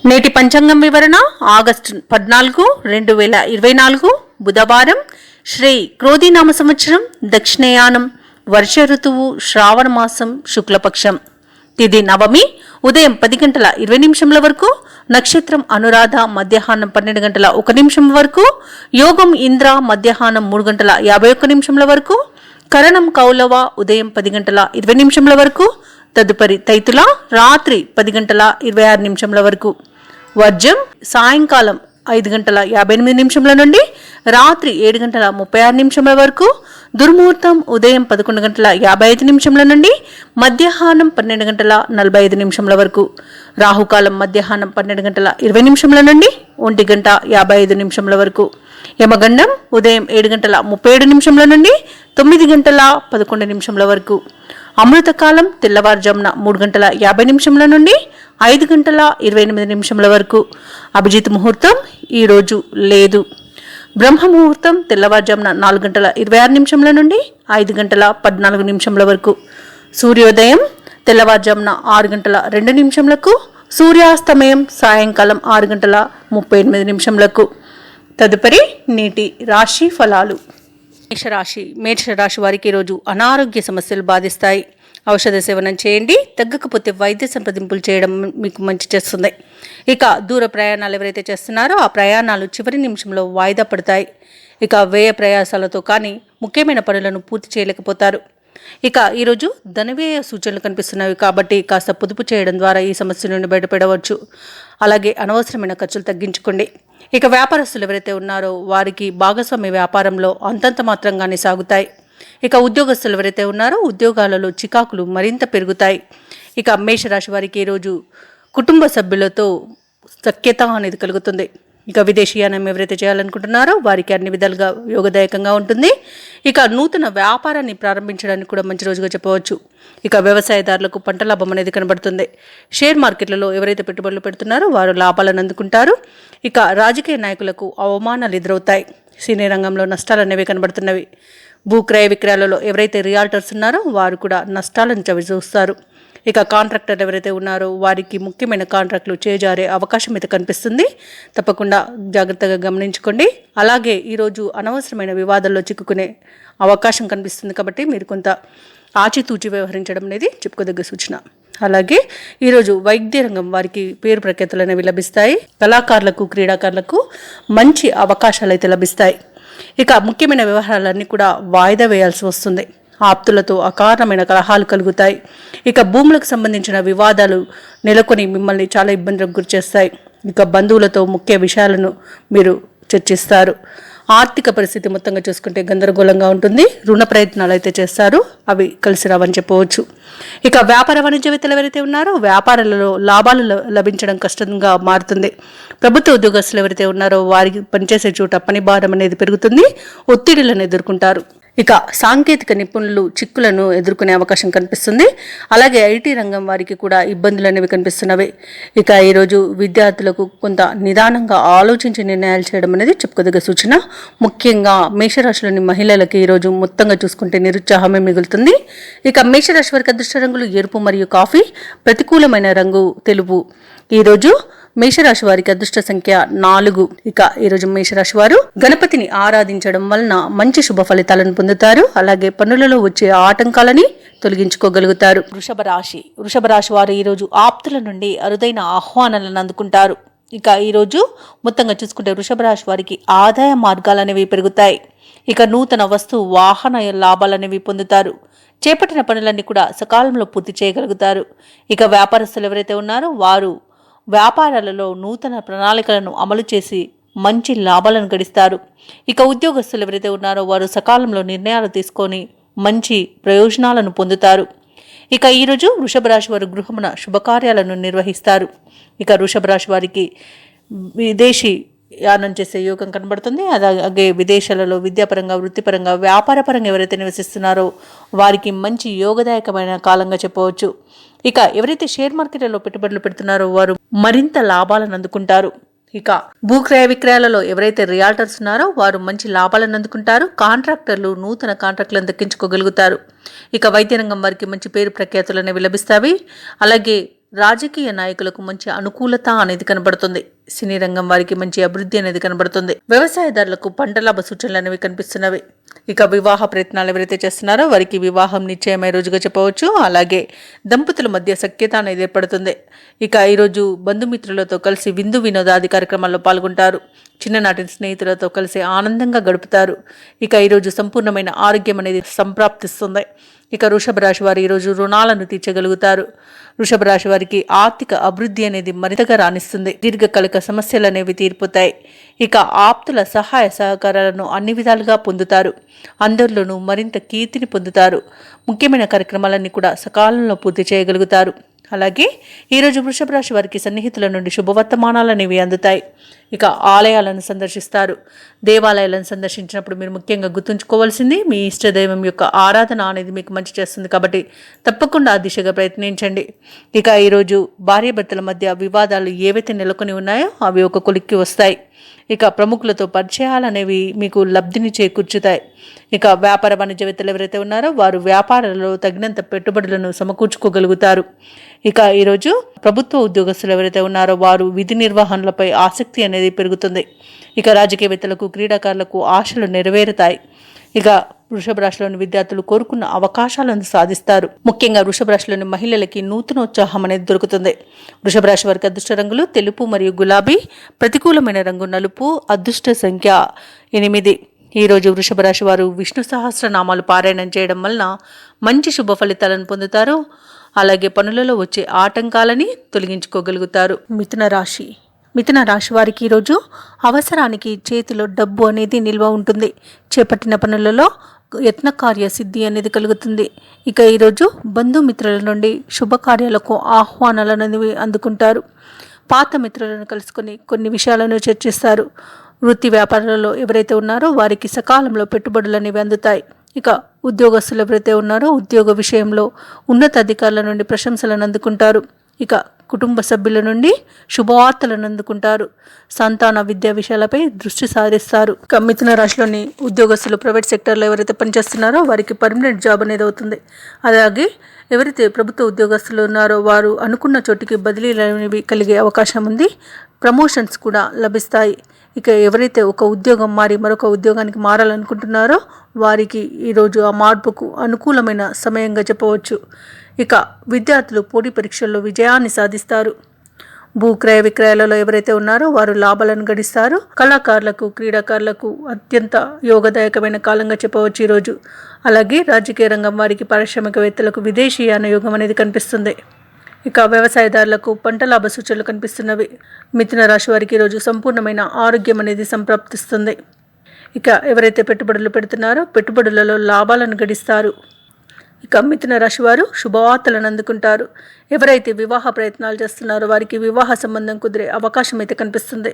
నేటి పంచాంగం వివరణ ఆగస్టు 14, 2024 బుధవారం. శ్రీ క్రోధినామ సంవత్సరం, దక్షిణయానం, వర్ష ఋతువు, శ్రావణ మాసం, శుక్లపక్షం. తిథి నవమి, ఉదయం 10 గంటల 20 నిమిషముల వరకు. నక్షత్రం అనురాధ, మధ్యాహ్నం 12 గంటల 1 నిమిషం వరకు. యోగం ఇంద్ర, మధ్యాహ్నం 3 గంటల 51 నిమిషముల వరకు. కరణం కౌలవ, ఉదయం 10 గంటల 20 నిమిషముల వరకు. తదుపరి తైతుల, రాత్రి 10 గంటల 26 నిమిషముల వరకు. వర్జం సాయంకాలం 5 గంటల 58 నిమిషముల నుండి రాత్రి 7 గంటల 36 నిమిషముల వరకు. దుర్ముహూర్తం ఉదయం 11 గంటల 55 నిమిషముల నుండి మధ్యాహ్నం 12 గంటల 45 నిమిషముల వరకు. రాహుకాలం మధ్యాహ్నం 12 గంటల 20 నిమిషముల నుండి 1 గంట 55 నిమిషముల వరకు. యమగండం ఉదయం 7 గంటల 37 నిమిషముల నుండి 9 గంటల 11 నిమిషముల వరకు. అమృతకాలం తెల్లవారుజామున 3 గంటల 50 నిమిషముల నుండి 5 గంటల 28 నిమిషముల వరకు. అభిజిత్ ముహూర్తం ఈరోజు లేదు. బ్రహ్మ ముహూర్తం తెల్లవారుజామున 4 గంటల 26 నిమిషముల నుండి 5 గంటల 14 నిమిషముల వరకు. సూర్యోదయం తెల్లవారుజామున 6 గంటల 2 నిమిషములకు. సూర్యాస్తమయం సాయంకాలం 6 గంటల 38 నిమిషములకు. తదుపరి నేటి రాశి ఫలాలు. మేషరాశి వారికి ఈరోజు అనారోగ్య సమస్యలు బాధిస్తాయి. ఔషధ సేవనం చేయండి. తగ్గకపోతే వైద్య సంప్రదింపులు చేయడం మీకు మంచి చేస్తుంది. ఇక దూర ప్రయాణాలు ఎవరైతే చేస్తున్నారో ఆ ప్రయాణాలు చివరి నిమిషంలో వాయిదా పడతాయి. ఇక వ్యయ ప్రయాసాలతో కానీ ముఖ్యమైన పనులను పూర్తి చేయలేకపోతారు. ఇక ఈరోజు ధనవ్యయ సూచనలు కనిపిస్తున్నవి కాబట్టి కాస్త పొదుపు చేయడం ద్వారా ఈ సమస్య నుండి బయటపడవచ్చు. అలాగే అనవసరమైన ఖర్చులు తగ్గించుకోండి. ఇక వ్యాపారస్తులు ఎవరైతే ఉన్నారో వారికి భాగస్వామ్య వ్యాపారంలో అంతంత మాత్రంగానే సాగుతాయి. ఇక ఉద్యోగస్తులు ఎవరైతే ఉన్నారో ఉద్యోగాలలో చికాకులు మరింత పెరుగుతాయి. ఇక మేషరాశి వారికి ఈరోజు కుటుంబ సభ్యులతో సఖ్యత అనేది కలుగుతుంది. ఇక విదేశీయానం ఎవరైతే చేయాలనుకుంటున్నారో వారికి అన్ని విధాలుగా యోగదాయకంగా ఉంటుంది. ఇక నూతన వ్యాపారాన్ని ప్రారంభించడానికి కూడా మంచి రోజుగా చెప్పవచ్చు. ఇక వ్యవసాయదారులకు పంట లాభం అనేది కనబడుతుంది. షేర్ మార్కెట్లలో ఎవరైతే పెట్టుబడులు పెడుతున్నారో వారు లాభాలను అందుకుంటారు. ఇక రాజకీయ నాయకులకు అవమానాలు ఎదురవుతాయి. సినీ రంగంలో నష్టాలు అనేవి కనబడుతున్నవి. భూ క్రయ విక్రయాలలో ఎవరైతే రియాల్టర్స్ ఉన్నారో వారు కూడా నష్టాలను చవిచూస్తారు. ఇక కాంట్రాక్టర్ ఎవరైతే ఉన్నారో వారికి ముఖ్యమైన కాంట్రాక్టులు చేజారే అవకాశం అయితే కనిపిస్తుంది. తప్పకుండా జాగ్రత్తగా గమనించుకోండి. అలాగే ఈరోజు అనవసరమైన వివాదాల్లో చిక్కుకునే అవకాశం కనిపిస్తుంది కాబట్టి మీరు కొంత ఆచితూచి వ్యవహరించడం అనేది చెప్పుకోదగ్గ సూచన. అలాగే ఈరోజు వైద్య రంగం వారికి పేరు ప్రఖ్యాతులు అనేవి లభిస్తాయి. కళాకారులకు, క్రీడాకారులకు మంచి అవకాశాలు అయితే లభిస్తాయి. ఇక ముఖ్యమైన వ్యవహారాలన్నీ కూడా వాయిదా వేయాల్సి వస్తుంది. ఆప్తులతో అకారణమైన కలహాలు కలుగుతాయి. ఇక భూములకు సంబంధించిన వివాదాలు నెలకొని మిమ్మల్ని చాలా ఇబ్బందులకు గురిచేస్తాయి. ఇక బంధువులతో ముఖ్య విషయాలను మీరు చర్చిస్తారు. ఆర్థిక పరిస్థితి మొత్తంగా చూసుకుంటే గందరగోళంగా ఉంటుంది. రుణ ప్రయత్నాలు అయితే చేస్తారు, అవి కలిసి రావని చెప్పవచ్చు. ఇక వ్యాపార వాణిజ్యవేత్తలు ఎవరైతే ఉన్నారో వ్యాపారాలలో లాభాలు లభించడం కష్టంగా మారుతుంది. ప్రభుత్వ ఉద్యోగస్తులు ఎవరైతే ఉన్నారో వారికి పనిచేసే చోట పని భారం అనేది పెరుగుతుంది. ఒత్తిడులను ఎదుర్కొంటారు. ఇక సాంకేతిక నిపుణులు చిక్కులను ఎదుర్కొనే అవకాశం కనిపిస్తుంది. అలాగే ఐటీ రంగం వారికి కూడా ఇబ్బందులు అనేవి కనిపిస్తున్నవి. ఇక ఈరోజు విద్యార్థులకు కొంత నిదానంగా ఆలోచించి నిర్ణయాలు చేయడం అనేది చెప్పుకోదగ్గ సూచన. ముఖ్యంగా మేషరాశిలోని మహిళలకి ఈరోజు మొత్తంగా చూసుకుంటే నిరుత్సాహమే మిగులుతుంది. ఇక మేషరాశి వారికి అదృష్ట రంగులు ఎరుపు మరియు కాఫీ. ప్రతికూలమైన రంగు తెలుపు. ఈరోజు మేషరాశి వారికి అదృష్ట సంఖ్య 4. ఇక ఈరోజు మేషరాశి వారు గణపతిని ఆరాధించడం వలన మంచి శుభ ఫలితాలను పొందుతారు. అలాగే పనులలో వచ్చే ఆటంకాలని తొలగించుకోగలుగుతారు. వృషభ రాశి వారు ఈరోజు ఆప్తుల నుండి అరుదైన ఆహ్వానాలను అందుకుంటారు. ఇక ఈరోజు మొత్తంగా చూసుకుంటే వృషభ రాశి వారికి ఆదాయ మార్గాలనేవి పెరుగుతాయి. ఇక నూతన వస్తు వాహన లాభాలనేవి పొందుతారు. చేపట్టిన పనులన్నీ కూడా సకాలంలో పూర్తి చేయగలుగుతారు. ఇక వ్యాపారస్తులు ఎవరైతే ఉన్నారో వారు వ్యాపారాలలో నూతన ప్రణాళికలను అమలు చేసి మంచి లాభాలను గడిస్తారు. ఇక ఉద్యోగస్తులు ఎవరైతే ఉన్నారో వారు సకాలంలో నిర్ణయాలు తీసుకొని మంచి ప్రయోజనాలను పొందుతారు. ఇక ఈరోజు వృషభ రాశి వారు గృహమున శుభకార్యాలను నిర్వహిస్తారు. ఇక వృషభ రాశి వారికి విదేశీ యానం చేసే యోగం కనబడుతుంది. అలాగే విదేశాలలో విద్యాపరంగా, వృత్తిపరంగా, వ్యాపారపరంగా ఎవరైతే నివసిస్తున్నారో వారికి మంచి యోగదాయకమైన కాలంగా చెప్పవచ్చు. ఇక ఎవరైతే షేర్ మార్కెట్లలో పెట్టుబడులు పెడుతున్నారో వారు మరింత లాభాలను అందుకుంటారు. ఇక భూక్రయ విక్రయాలలో ఎవరైతే రియాల్టర్స్ ఉన్నారో వారు మంచి లాభాలను అందుకుంటారు. కాంట్రాక్టర్లు నూతన కాంట్రాక్టులను దక్కించుకోగలుగుతారు. ఇక వైద్య రంగం వారికి మంచి పేరు ప్రఖ్యాతులు అనేవి లభిస్తాయి. అలాగే రాజకీయ నాయకులకు మంచి అనుకూలత అనేది కనబడుతుంది. సినీ రంగం వారికి మంచి అభివృద్ధి అనేది కనబడుతుంది. వ్యవసాయదారులకు పంట లాభ సూచనలు అనేవి కనిపిస్తున్నవి. ఇక వివాహ ప్రయత్నాలు ఎవరైతే చేస్తున్నారో వారికి వివాహం నిశ్చయమై రోజుగా చెప్పవచ్చు. అలాగే దంపతుల మధ్య సఖ్యత అనేది ఏర్పడుతుంది. ఇక ఈరోజు బంధుమిత్రులతో కలిసి విందు వినోదాది కార్యక్రమాల్లో పాల్గొంటారు. చిన్ననాటి స్నేహితులతో కలిసి ఆనందంగా గడుపుతారు. ఇక ఈరోజు సంపూర్ణమైన ఆరోగ్యం అనేది సంప్రాప్తిస్తుంది. ఇక వృషభ రాశి వారు ఈరోజు రుణాలను తీర్చగలుగుతారు. వృషభ రాశి వారికి ఆర్థిక అభివృద్ధి అనేది మరింతగా రాణిస్తుంది. దీర్ఘకాలిక సమస్యలు అనేవి తీరిపోతాయి. ఇక ఆప్తుల సహాయ సహకారాలను అన్ని విధాలుగా పొందుతారు. అందరిలోనూ మరింత కీర్తిని పొందుతారు. ముఖ్యమైన కార్యక్రమాలన్నీ కూడా సకాలంలో పూర్తి చేయగలుగుతారు. అలాగే ఈరోజు వృషభ రాశి వారికి సన్నిహితుల నుండి శుభవర్తమానాలు అనేవి అందుతాయి. ఇక ఆలయాలను సందర్శిస్తారు. దేవాలయాలను సందర్శించినప్పుడు మీరు ముఖ్యంగా గుర్తుంచుకోవాల్సింది మీ ఇష్టదైవం యొక్క ఆరాధన అనేది మీకు మంచి చేస్తుంది. కాబట్టి తప్పకుండా ఆ దిశగా ప్రయత్నించండి. ఇక ఈరోజు భార్యాభర్తల మధ్య వివాదాలు ఏవైతే నెలకొని ఉన్నాయో అవి ఒక కొలిక్కి వస్తాయి. ఇక ప్రముఖులతో పరిచయాలు అనేవి మీకు లబ్ధిని చేకూర్చుతాయి. ఇక వ్యాపార వాణిజ్యవేత్తలు ఎవరైతే ఉన్నారో వారు వ్యాపారాలలో తగినంత పెట్టుబడులను సమకూర్చుకోగలుగుతారు. ఇక ఈరోజు ప్రభుత్వ ఉద్యోగస్తులు ఎవరైతే ఉన్నారో వారు విధి నిర్వహణలపై ఆసక్తి అనేది పెరుగుతుంది. ఇక రాజకీయవేత్తలకు క్రీడాకారులకు ఆశలు నెరవేరుతాయి. ఇక వృషభ రాశిలోని విద్యార్థులు కోరుకున్న అవకాశాలను సాధిస్తారు. ముఖ్యంగా వృషభ రాశిలోని మహిళలకి నూతనోత్సాహం అనేది దొరుకుతుంది. వృషభ రాశి వారికి అదృష్ట రంగులు తెలుపు మరియు గులాబీ, ప్రతికూలమైన రంగు నలుపు, అదృష్ట సంఖ్య 8. ఈరోజు వృషభ రాశి వారు విష్ణు సహస్రనామాలు పారాయణం చేయడం వలన మంచి శుభ ఫలితాలను పొందుతారు. అలాగే పనులలో వచ్చే ఆటంకాలని తొలగించుకోగలుగుతారు. మిథున రాశి వారికి ఈరోజు అవసరానికి చేతిలో డబ్బు అనేది నిల్వ ఉంటుంది. చేపట్టిన పనులలో యత్నకార్య సిద్ధి అనేది కలుగుతుంది. ఇక ఈరోజు బంధుమిత్రుల నుండి శుభకార్యాలకు ఆహ్వానాలను అందుకుంటారు. పాత మిత్రులను కలుసుకొని కొన్ని విషయాలను చర్చిస్తారు. వృత్తి వ్యాపారాలలో ఎవరైతే ఉన్నారో వారికి సకాలంలో పెట్టుబడులు అనేవి అందుతాయి. ఇక ఉద్యోగస్తులు ఎవరైతే ఉన్నారో ఉద్యోగ విషయంలో ఉన్నతాధికారుల నుండి ప్రశంసలను అందుకుంటారు. ఇక కుటుంబ సభ్యుల నుండి శుభవార్తలను అందుకుంటారు. సంతాన విద్యా విషయాలపై దృష్టి సారిస్తారు. ఇక మిథున రాశిలోని ఉద్యోగస్తులు ప్రైవేట్ సెక్టర్లో ఎవరైతే పనిచేస్తున్నారో వారికి పర్మనెంట్ జాబ్ అనేది అవుతుంది. అలాగే ఎవరైతే ప్రభుత్వ ఉద్యోగస్తులు ఉన్నారో వారు అనుకున్న చోటికి బదిలీలు అనేవి కలిగే అవకాశం ఉంది. ప్రమోషన్స్ కూడా లభిస్తాయి. ఇక ఎవరైతే ఒక ఉద్యోగం మారి మరొక ఉద్యోగానికి మారాలనుకుంటున్నారో వారికి ఈరోజు ఆ మార్పుకు అనుకూలమైన సమయంగా చెప్పవచ్చు. ఇక విద్యార్థులు పోటీ పరీక్షల్లో విజయాన్ని సాధిస్తారు. భూ క్రయ విక్రయాలలో ఎవరైతే ఉన్నారో వారు లాభాలను గడిస్తారు. కళాకారులకు క్రీడాకారులకు అత్యంత యోగదాయకమైన కాలంగా చెప్పవచ్చు ఈరోజు. అలాగే రాజకీయ రంగం వారికి పారిశ్రామికవేత్తలకు విదేశీయాన యోగం అనేది కనిపిస్తుంది. ఇక వ్యవసాయదారులకు పంట లాభ సూచనలు కనిపిస్తున్నవి. మిథున రాశి వారికి ఈరోజు సంపూర్ణమైన ఆరోగ్యం అనేది సంప్రాప్తిస్తుంది. ఇక ఎవరైతే పెట్టుబడులు పెడుతున్నారో పెట్టుబడులలో లాభాలను గడిస్తారు. ఇక మిథున రాశి వారు శుభవార్తలను అందుకుంటారు. ఎవరైతే వివాహ ప్రయత్నాలు చేస్తున్నారో వారికి వివాహ సంబంధం కుదిరే అవకాశం అయితే కనిపిస్తుంది.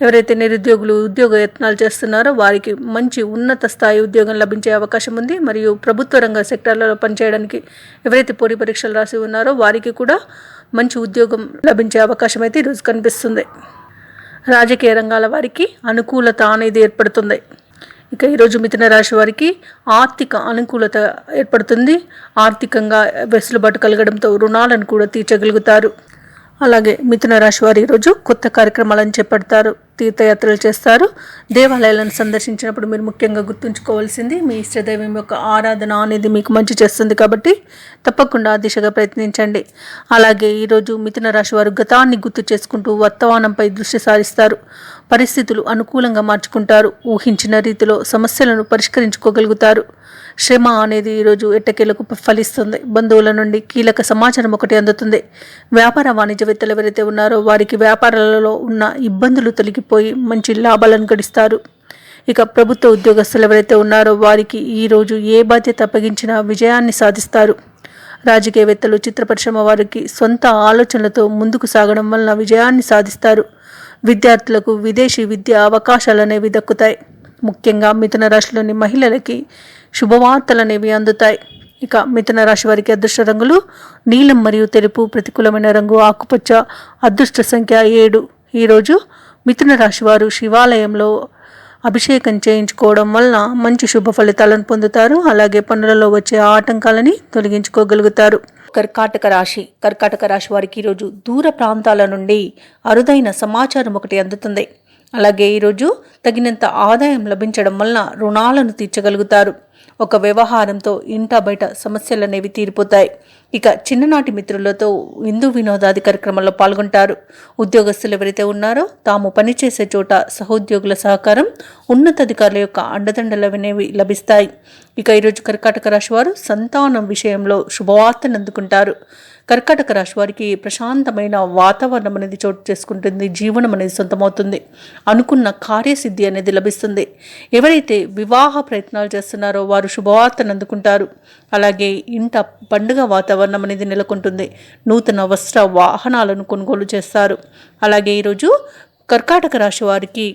ఎవరైతే నిరుద్యోగులు ఉద్యోగ యత్నాలు చేస్తున్నారో వారికి మంచి ఉన్నత స్థాయి ఉద్యోగం లభించే అవకాశం ఉంది. మరియు ప్రభుత్వ రంగ సెక్టార్లలో పనిచేయడానికి ఎవరైతే పోటీ పరీక్షలు రాసి ఉన్నారో వారికి కూడా మంచి ఉద్యోగం లభించే అవకాశం అయితే ఈరోజు కనిపిస్తుంది. రాజకీయ రంగాల వారికి అనుకూలత అనేది ఏర్పడుతుంది. ఇక ఈరోజు మిథున రాశి వారికి ఆర్థిక అనుకూలత ఏర్పడుతుంది. ఆర్థికంగా వెసులుబాటు కలగడంతో రుణాలను కూడా తీర్చగలుగుతారు. అలాగే మిథున రాశి వారు ఈరోజు కొత్త కార్యక్రమాలను చేపడతారు. తీర్థయాత్రలు చేస్తారు. దేవాలయాలను సందర్శించినప్పుడు మీరు ముఖ్యంగా గుర్తుంచుకోవాల్సింది మీ ఇష్టదైవం యొక్క ఆరాధన అనేది మీకు మంచి చేస్తుంది. కాబట్టి తప్పకుండా ఆ దిశగా ప్రయత్నించండి. అలాగే ఈరోజు మిథున రాశి వారు గతాన్ని గుర్తు చేసుకుంటూ వర్తమానంపై దృష్టి సారిస్తారు. పరిస్థితులు అనుకూలంగా మార్చుకుంటారు. ఊహించిన రీతిలో సమస్యలను పరిష్కరించుకోగలుగుతారు. శ్రమ అనేది ఈరోజు ఎట్టకేలకు ఫలిస్తుంది. బంధువుల నుండి కీలక సమాచారం ఒకటి అందుతుంది. వ్యాపార వాణిజ్యవేత్తలు ఎవరైతే ఉన్నారో వారికి వ్యాపారాలలో ఉన్న ఇబ్బందులు తొలగిపోయి మంచి లాభాలను గడిస్తారు. ఇక ప్రభుత్వ ఉద్యోగస్తులు ఎవరైతే ఉన్నారో వారికి ఈరోజు ఏ బాధ్యత అప్పగించినా విజయాన్ని సాధిస్తారు. రాజకీయవేత్తలు చిత్ర పరిశ్రమ వారికి సొంత ఆలోచనలతో ముందుకు సాగడం వలన విజయాన్ని సాధిస్తారు. విద్యార్థులకు విదేశీ విద్యా అవకాశాలు అనేవి దక్కుతాయి. ముఖ్యంగా మిథున రాశిలోని మహిళలకి శుభవార్తలు అనేవి అందుతాయి. ఇక మిథున రాశి వారికి అదృష్ట రంగులు నీలం మరియు తెలుపు, ప్రతికూలమైన రంగు ఆకుపచ్చ, అదృష్ట సంఖ్య 7. ఈరోజు మిథున రాశి వారు శివాలయంలో అభిషేకం చేయించుకోవడం వలన మంచి శుభ ఫలితాలను పొందుతారు. అలాగే పనులలో వచ్చే ఆటంకాలని తొలగించుకోగలుగుతారు. కర్కాటక రాశి వారికి ఈరోజు దూర ప్రాంతాల నుండి అరుదైన సమాచారం ఒకటి అందుతుంది. అలాగే ఈరోజు తగినంత ఆదాయం లభించడం వలన రుణాలను తీర్చగలుగుతారు. ఒక వ్యవహారంతో ఇంట బయట సమస్యలనేవి తీరిపోతాయి. ఇక చిన్ననాటి మిత్రులతో విందు వినోదాది కార్యక్రమాల్లో పాల్గొంటారు. ఉద్యోగస్తులు ఎవరైతే ఉన్నారో తాము పనిచేసే చోట సహోద్యోగుల సహకారం, ఉన్నతాధికారుల యొక్క అండదండలు అనేవి లభిస్తాయి. ఇక ఈరోజు కర్కాటక రాశి వారు సంతానం విషయంలో శుభవార్తను అందుకుంటారు. కర్కాటక రాశి వారికి ప్రశాంతమైన వాతావరణం అనేది చోటు చేసుకుంటుంది. జీవనం అనేది సొంతమవుతుంది. అనుకున్న కార్యసిద్ధి అనేది లభిస్తుంది. ఎవరైతే వివాహ ప్రయత్నాలు చేస్తున్నారో వారు శుభవార్తను అందుకుంటారు. అలాగే ఇంట పండుగ వాతావరణం అనేది నెలకొంటుంది. నూతన వస్త్ర వాహనాలను కొనుగోలు చేస్తారు. అలాగే ఈరోజు కర్కాటక రాశి వారికి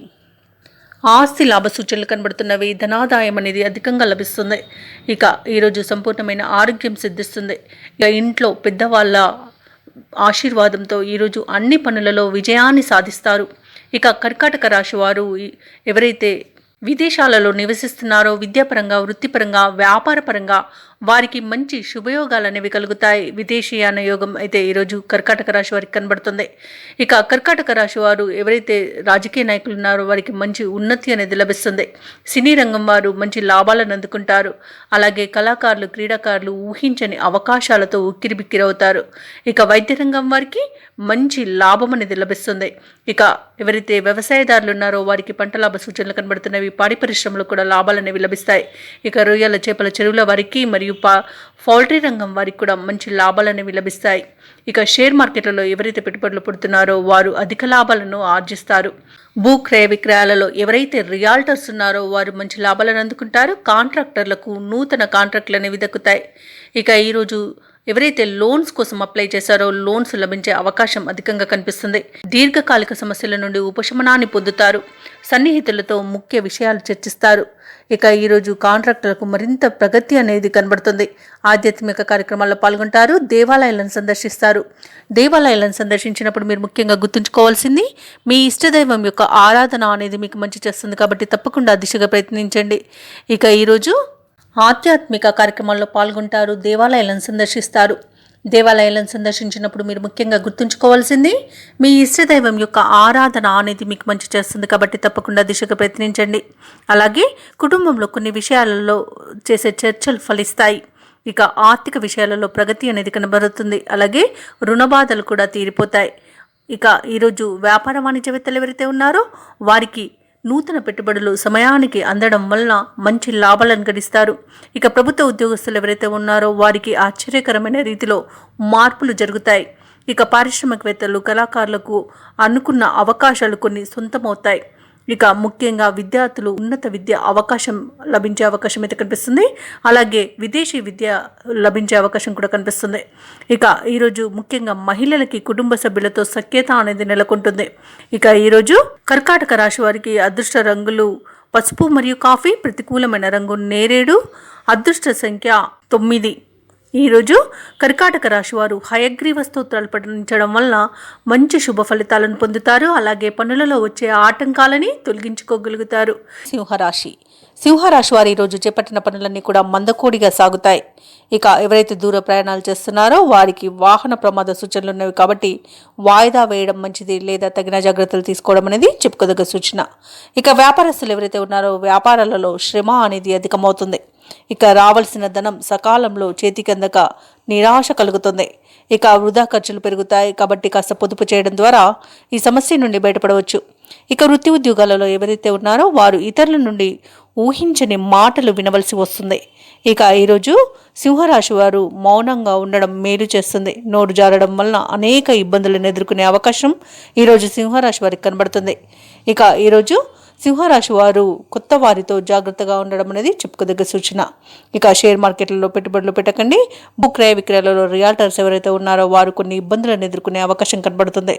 ఆస్తి లాభ సూచనలు కనబడుతున్నవి. ధనాదాయం అనేది అధికంగా లభిస్తుంది. ఇక ఈరోజు సంపూర్ణమైన ఆరోగ్యం సిద్ధిస్తుంది. ఇక ఇంట్లో పెద్దవాళ్ళ ఆశీర్వాదంతో ఈరోజు అన్ని పనులలో విజయాన్ని సాధిస్తారు. ఇక కర్కాటక రాశి వారు ఎవరైతే విదేశాలలో నివసిస్తున్నారో విద్యాపరంగా, వృత్తిపరంగా, వ్యాపారపరంగా వారికి మంచి శుభయోగాలు అనేవి కలుగుతాయి. విదేశీయాన యోగం అయితే ఈరోజు కర్కాటక రాశి వారికి కనబడుతుంది. ఇక కర్కాటక రాశి వారు ఎవరైతే రాజకీయ నాయకులు ఉన్నారో వారికి మంచి ఉన్నతి అనేది లభిస్తుంది. సినీ రంగం వారు మంచి లాభాలను అందుకుంటారు. అలాగే కళాకారులు, క్రీడాకారులు ఊహించని అవకాశాలతో ఉక్కిరిబిక్కిరవుతారు. ఇక వైద్య రంగం వారికి మంచి లాభం అనేది లభిస్తుంది. ఇక ఎవరైతే వ్యవసాయదారులు ఉన్నారో వారికి పంట లాభ సూచనలు కనబడుతున్నవి. పాడి పరిశ్రమలు కూడా లాభాలు అనేవి లభిస్తాయి. ఇక రొయ్యల, చేపల చెరువుల వారికి మరియు పౌల్ట్రీ రంగం వారికి కూడా మంచి లాభాలు అనేవి లభిస్తాయి. ఇక షేర్ మార్కెట్లలో ఎవరైతే పెట్టుబడులు పెడుతున్నారో వారు అధిక లాభాలను ఆర్జిస్తారు. భూ క్రయ విక్రయాలలో ఎవరైతే రియాల్టర్స్ ఉన్నారో వారు మంచి లాభాలను అందుకుంటారు. కాంట్రాక్టర్లకు నూతన కాంట్రాక్టులు అనేవి దక్కుతాయి. ఇక ఈరోజు ఎవరైతే లోన్స్ కోసం అప్లై చేశారో లోన్స్ లభించే అవకాశం అధికంగా కనిపిస్తుంది. దీర్ఘకాలిక సమస్యల నుండి ఉపశమనాన్ని పొందుతారు. సన్నిహితులతో ముఖ్య విషయాలు చర్చిస్తారు. ఇక ఈరోజు కాంట్రాక్టర్లకు మరింత ప్రగతి అనేది కనబడుతుంది. ఆధ్యాత్మిక కార్యక్రమాల్లో పాల్గొంటారు. దేవాలయాలను సందర్శిస్తారు. దేవాలయాలను సందర్శించినప్పుడు మీరు ముఖ్యంగా గుర్తుంచుకోవాల్సింది మీ ఇష్టదైవం యొక్క ఆరాధన అనేది మీకు మంచి చేస్తుంది. కాబట్టి తప్పకుండా దిశగా ప్రయత్నించండి. ఇక ఈరోజు ఆధ్యాత్మిక కార్యక్రమాల్లో పాల్గొంటారు. దేవాలయాలను సందర్శిస్తారు. దేవాలయాలను సందర్శించినప్పుడు మీరు ముఖ్యంగా గుర్తుంచుకోవాల్సింది మీ ఇష్టదైవం యొక్క ఆరాధన అనేది మీకు మంచి చేస్తుంది. కాబట్టి తప్పకుండా దిశగా ప్రయత్నించండి. అలాగే కుటుంబంలో కొన్ని విషయాలలో చేసే చర్చలు ఫలిస్తాయి. ఇక ఆర్థిక విషయాలలో ప్రగతి అనేది కనబడుతుంది. అలాగే రుణ బాధలు కూడా తీరిపోతాయి. ఇక ఈరోజు వ్యాపార వాణిజ్యవేత్తలు ఎవరైతే ఉన్నారో వారికి నూతన పెట్టుబడులు సమయానికి అందడం వలన మంచి లాభాలను గడిస్తారు. ఇక ప్రభుత్వ ఉద్యోగస్తులు ఎవరైతే ఉన్నారో వారికి ఆశ్చర్యకరమైన రీతిలో మార్పులు జరుగుతాయి. ఇక పారిశ్రామికవేత్తలు, కళాకారులకు అనుకున్న అవకాశాలు కొన్ని సొంతమవుతాయి. ఇక ముఖ్యంగా విద్యార్థులు ఉన్నత విద్య లభించే అవకాశం అయితే కనిపిస్తుంది. అలాగే విదేశీ విద్య లభించే అవకాశం కూడా కనిపిస్తుంది. ఇక ఈరోజు ముఖ్యంగా మహిళలకి కుటుంబ సభ్యులతో సఖ్యత అనేది నెలకొంటుంది. ఇక ఈరోజు కర్కాటక రాశి వారికి అదృష్ట రంగులు పసుపు మరియు కాఫీ, ప్రతికూలమైన రంగు నేరేడు, అదృష్ట సంఖ్య 9. ఈరోజు కర్కాటక రాశి వారు హయగ్రీవ స్తోత్రాలు పఠించడం వలన మంచి శుభ ఫలితాలను పొందుతారు. అలాగే పనులలో వచ్చే ఆటంకాలని తొలగించుకోగలుగుతారు. సింహరాశి వారు ఈరోజు చేపట్టిన పనులన్నీ కూడా మందకోడిగా సాగుతాయి. ఇక ఎవరైతే దూర ప్రయాణాలు చేస్తున్నారో వారికి వాహన ప్రమాద సూచనలు ఉన్నవి. కాబట్టి వాయిదా వేయడం మంచిది, లేదా తగిన జాగ్రత్తలు తీసుకోవడం అనేది చెప్పుకోదగ్గ సూచన. ఇక వ్యాపారస్తులు ఎవరైతే ఉన్నారో వ్యాపారాలలో శ్రమ అనేది అధికమవుతుంది. ఇక రావాల్సిన ధనం సకాలంలో చేతికి అందక నిరాశ కలుగుతుంది. ఇక వృధా ఖర్చులు పెరుగుతాయి. కాబట్టి కాస్త పొదుపు చేయడం ద్వారా ఈ సమస్య నుండి బయటపడవచ్చు. ఇక వృత్తి ఉద్యోగాలలో ఎవరైతే ఉన్నారో వారు ఇతరుల నుండి ఊహించని మాటలు వినవలసి వస్తుంది. ఇక ఈరోజు సింహరాశి వారు మౌనంగా ఉండడం మేలు చేస్తుంది. నోరు జారడం వలన అనేక ఇబ్బందులను ఎదుర్కొనే అవకాశం ఈరోజు సింహరాశి వారికి కనబడుతుంది. ఇక ఈరోజు సింహరాశి వారు కొత్త వారితో జాగ్రత్తగా ఉండడం అనేది చెప్పుకోదగ్గ సూచన. ఇక షేర్ మార్కెట్లలో పెట్టుబడులు పెట్టకండి. భూ క్రయ విక్రయాలలో రియాల్టర్స్ ఎవరైతే ఉన్నారో వారు కొన్ని ఇబ్బందులను ఎదుర్కొనే అవకాశం కనబడుతుంది.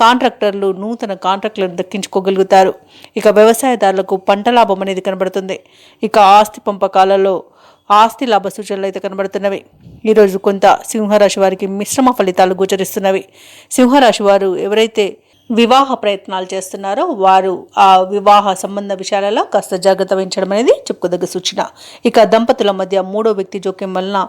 కాంట్రాక్టర్లు నూతన కాంట్రాక్టులను దక్కించుకోగలుగుతారు. ఇక వ్యవసాయదారులకు పంట లాభం అనేది కనబడుతుంది. ఇక ఆస్తి పంపకాలలో ఆస్తి లాభ సూచనలు అయితే కనబడుతున్నవి. ఈరోజు కొంత సింహరాశి వారికి మిశ్రమ ఫలితాలు గోచరిస్తున్నవి. సింహరాశి వారు ఎవరైతే వివాహ ప్రయత్నాలు చేస్తున్నారో వారు ఆ వివాహ సంబంధ విషయాలలో కాస్త జాగ్రత్త వహించడం అనేది చెప్పుకోదగ్గ సూచన. ఇక దంపతుల మధ్య మూడో వ్యక్తి జోక్యం వలన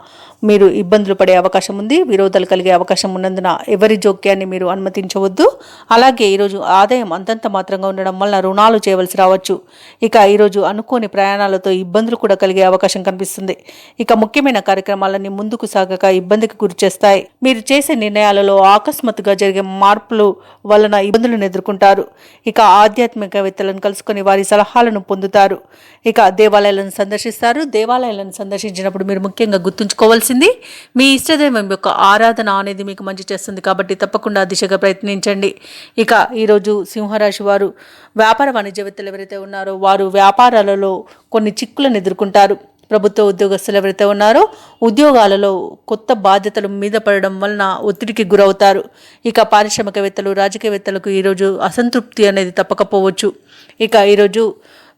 మీరు ఇబ్బందులు పడే అవకాశం ఉంది. విరోధాలు కలిగే అవకాశం ఉన్నందున ఎవరి జోక్యాన్ని మీరు అనుమతించవద్దు. అలాగే ఈరోజు ఆదాయం అంతంత మాత్రంగా ఉండడం వలన రుణాలు చేయవలసి రావచ్చు. ఇక ఈరోజు అనుకోని ప్రయాణాలతో ఇబ్బందులు కూడా కలిగే అవకాశం కనిపిస్తుంది. ఇక ముఖ్యమైన కార్యక్రమాలన్నీ ముందుకు సాగక ఇబ్బందికి గురి చేస్తాయి. మీరు చేసే నిర్ణయాలలో ఆకస్మాత్తుగా జరిగే మార్పులు వలన ఇబ్బందులను ఎదుర్కొంటారు. ఇక ఆధ్యాత్మికవేత్తలను కలుసుకొని వారి సలహాలను పొందుతారు. ఇక దేవాలయాలను సందర్శిస్తారు. దేవాలయాలను సందర్శించినప్పుడు మీరు ముఖ్యంగా గుర్తుంచుకోవాల్సింది మీ ఇష్టదైవం యొక్క ఆరాధన అనేది మీకు మంచి చేస్తుంది కాబట్టి తప్పకుండా దిశగా ప్రయత్నించండి. ఇక ఈరోజు సింహరాశి వారు వ్యాపార వాణిజ్యవేత్తలు ఎవరైతే ఉన్నారో వారు వ్యాపారాలలో కొన్ని చిక్కులను ఎదుర్కొంటారు. ప్రభుత్వ ఉద్యోగస్తులు ఎవరైతే ఉన్నారో ఉద్యోగాలలో కొత్త బాధ్యతలు మీద పడడం వలన ఒత్తిడికి గురవుతారు. ఇక పారిశ్రామికవేత్తలు రాజకీయవేత్తలకు ఈరోజు అసంతృప్తి అనేది తప్పకపోవచ్చు. ఇక ఈరోజు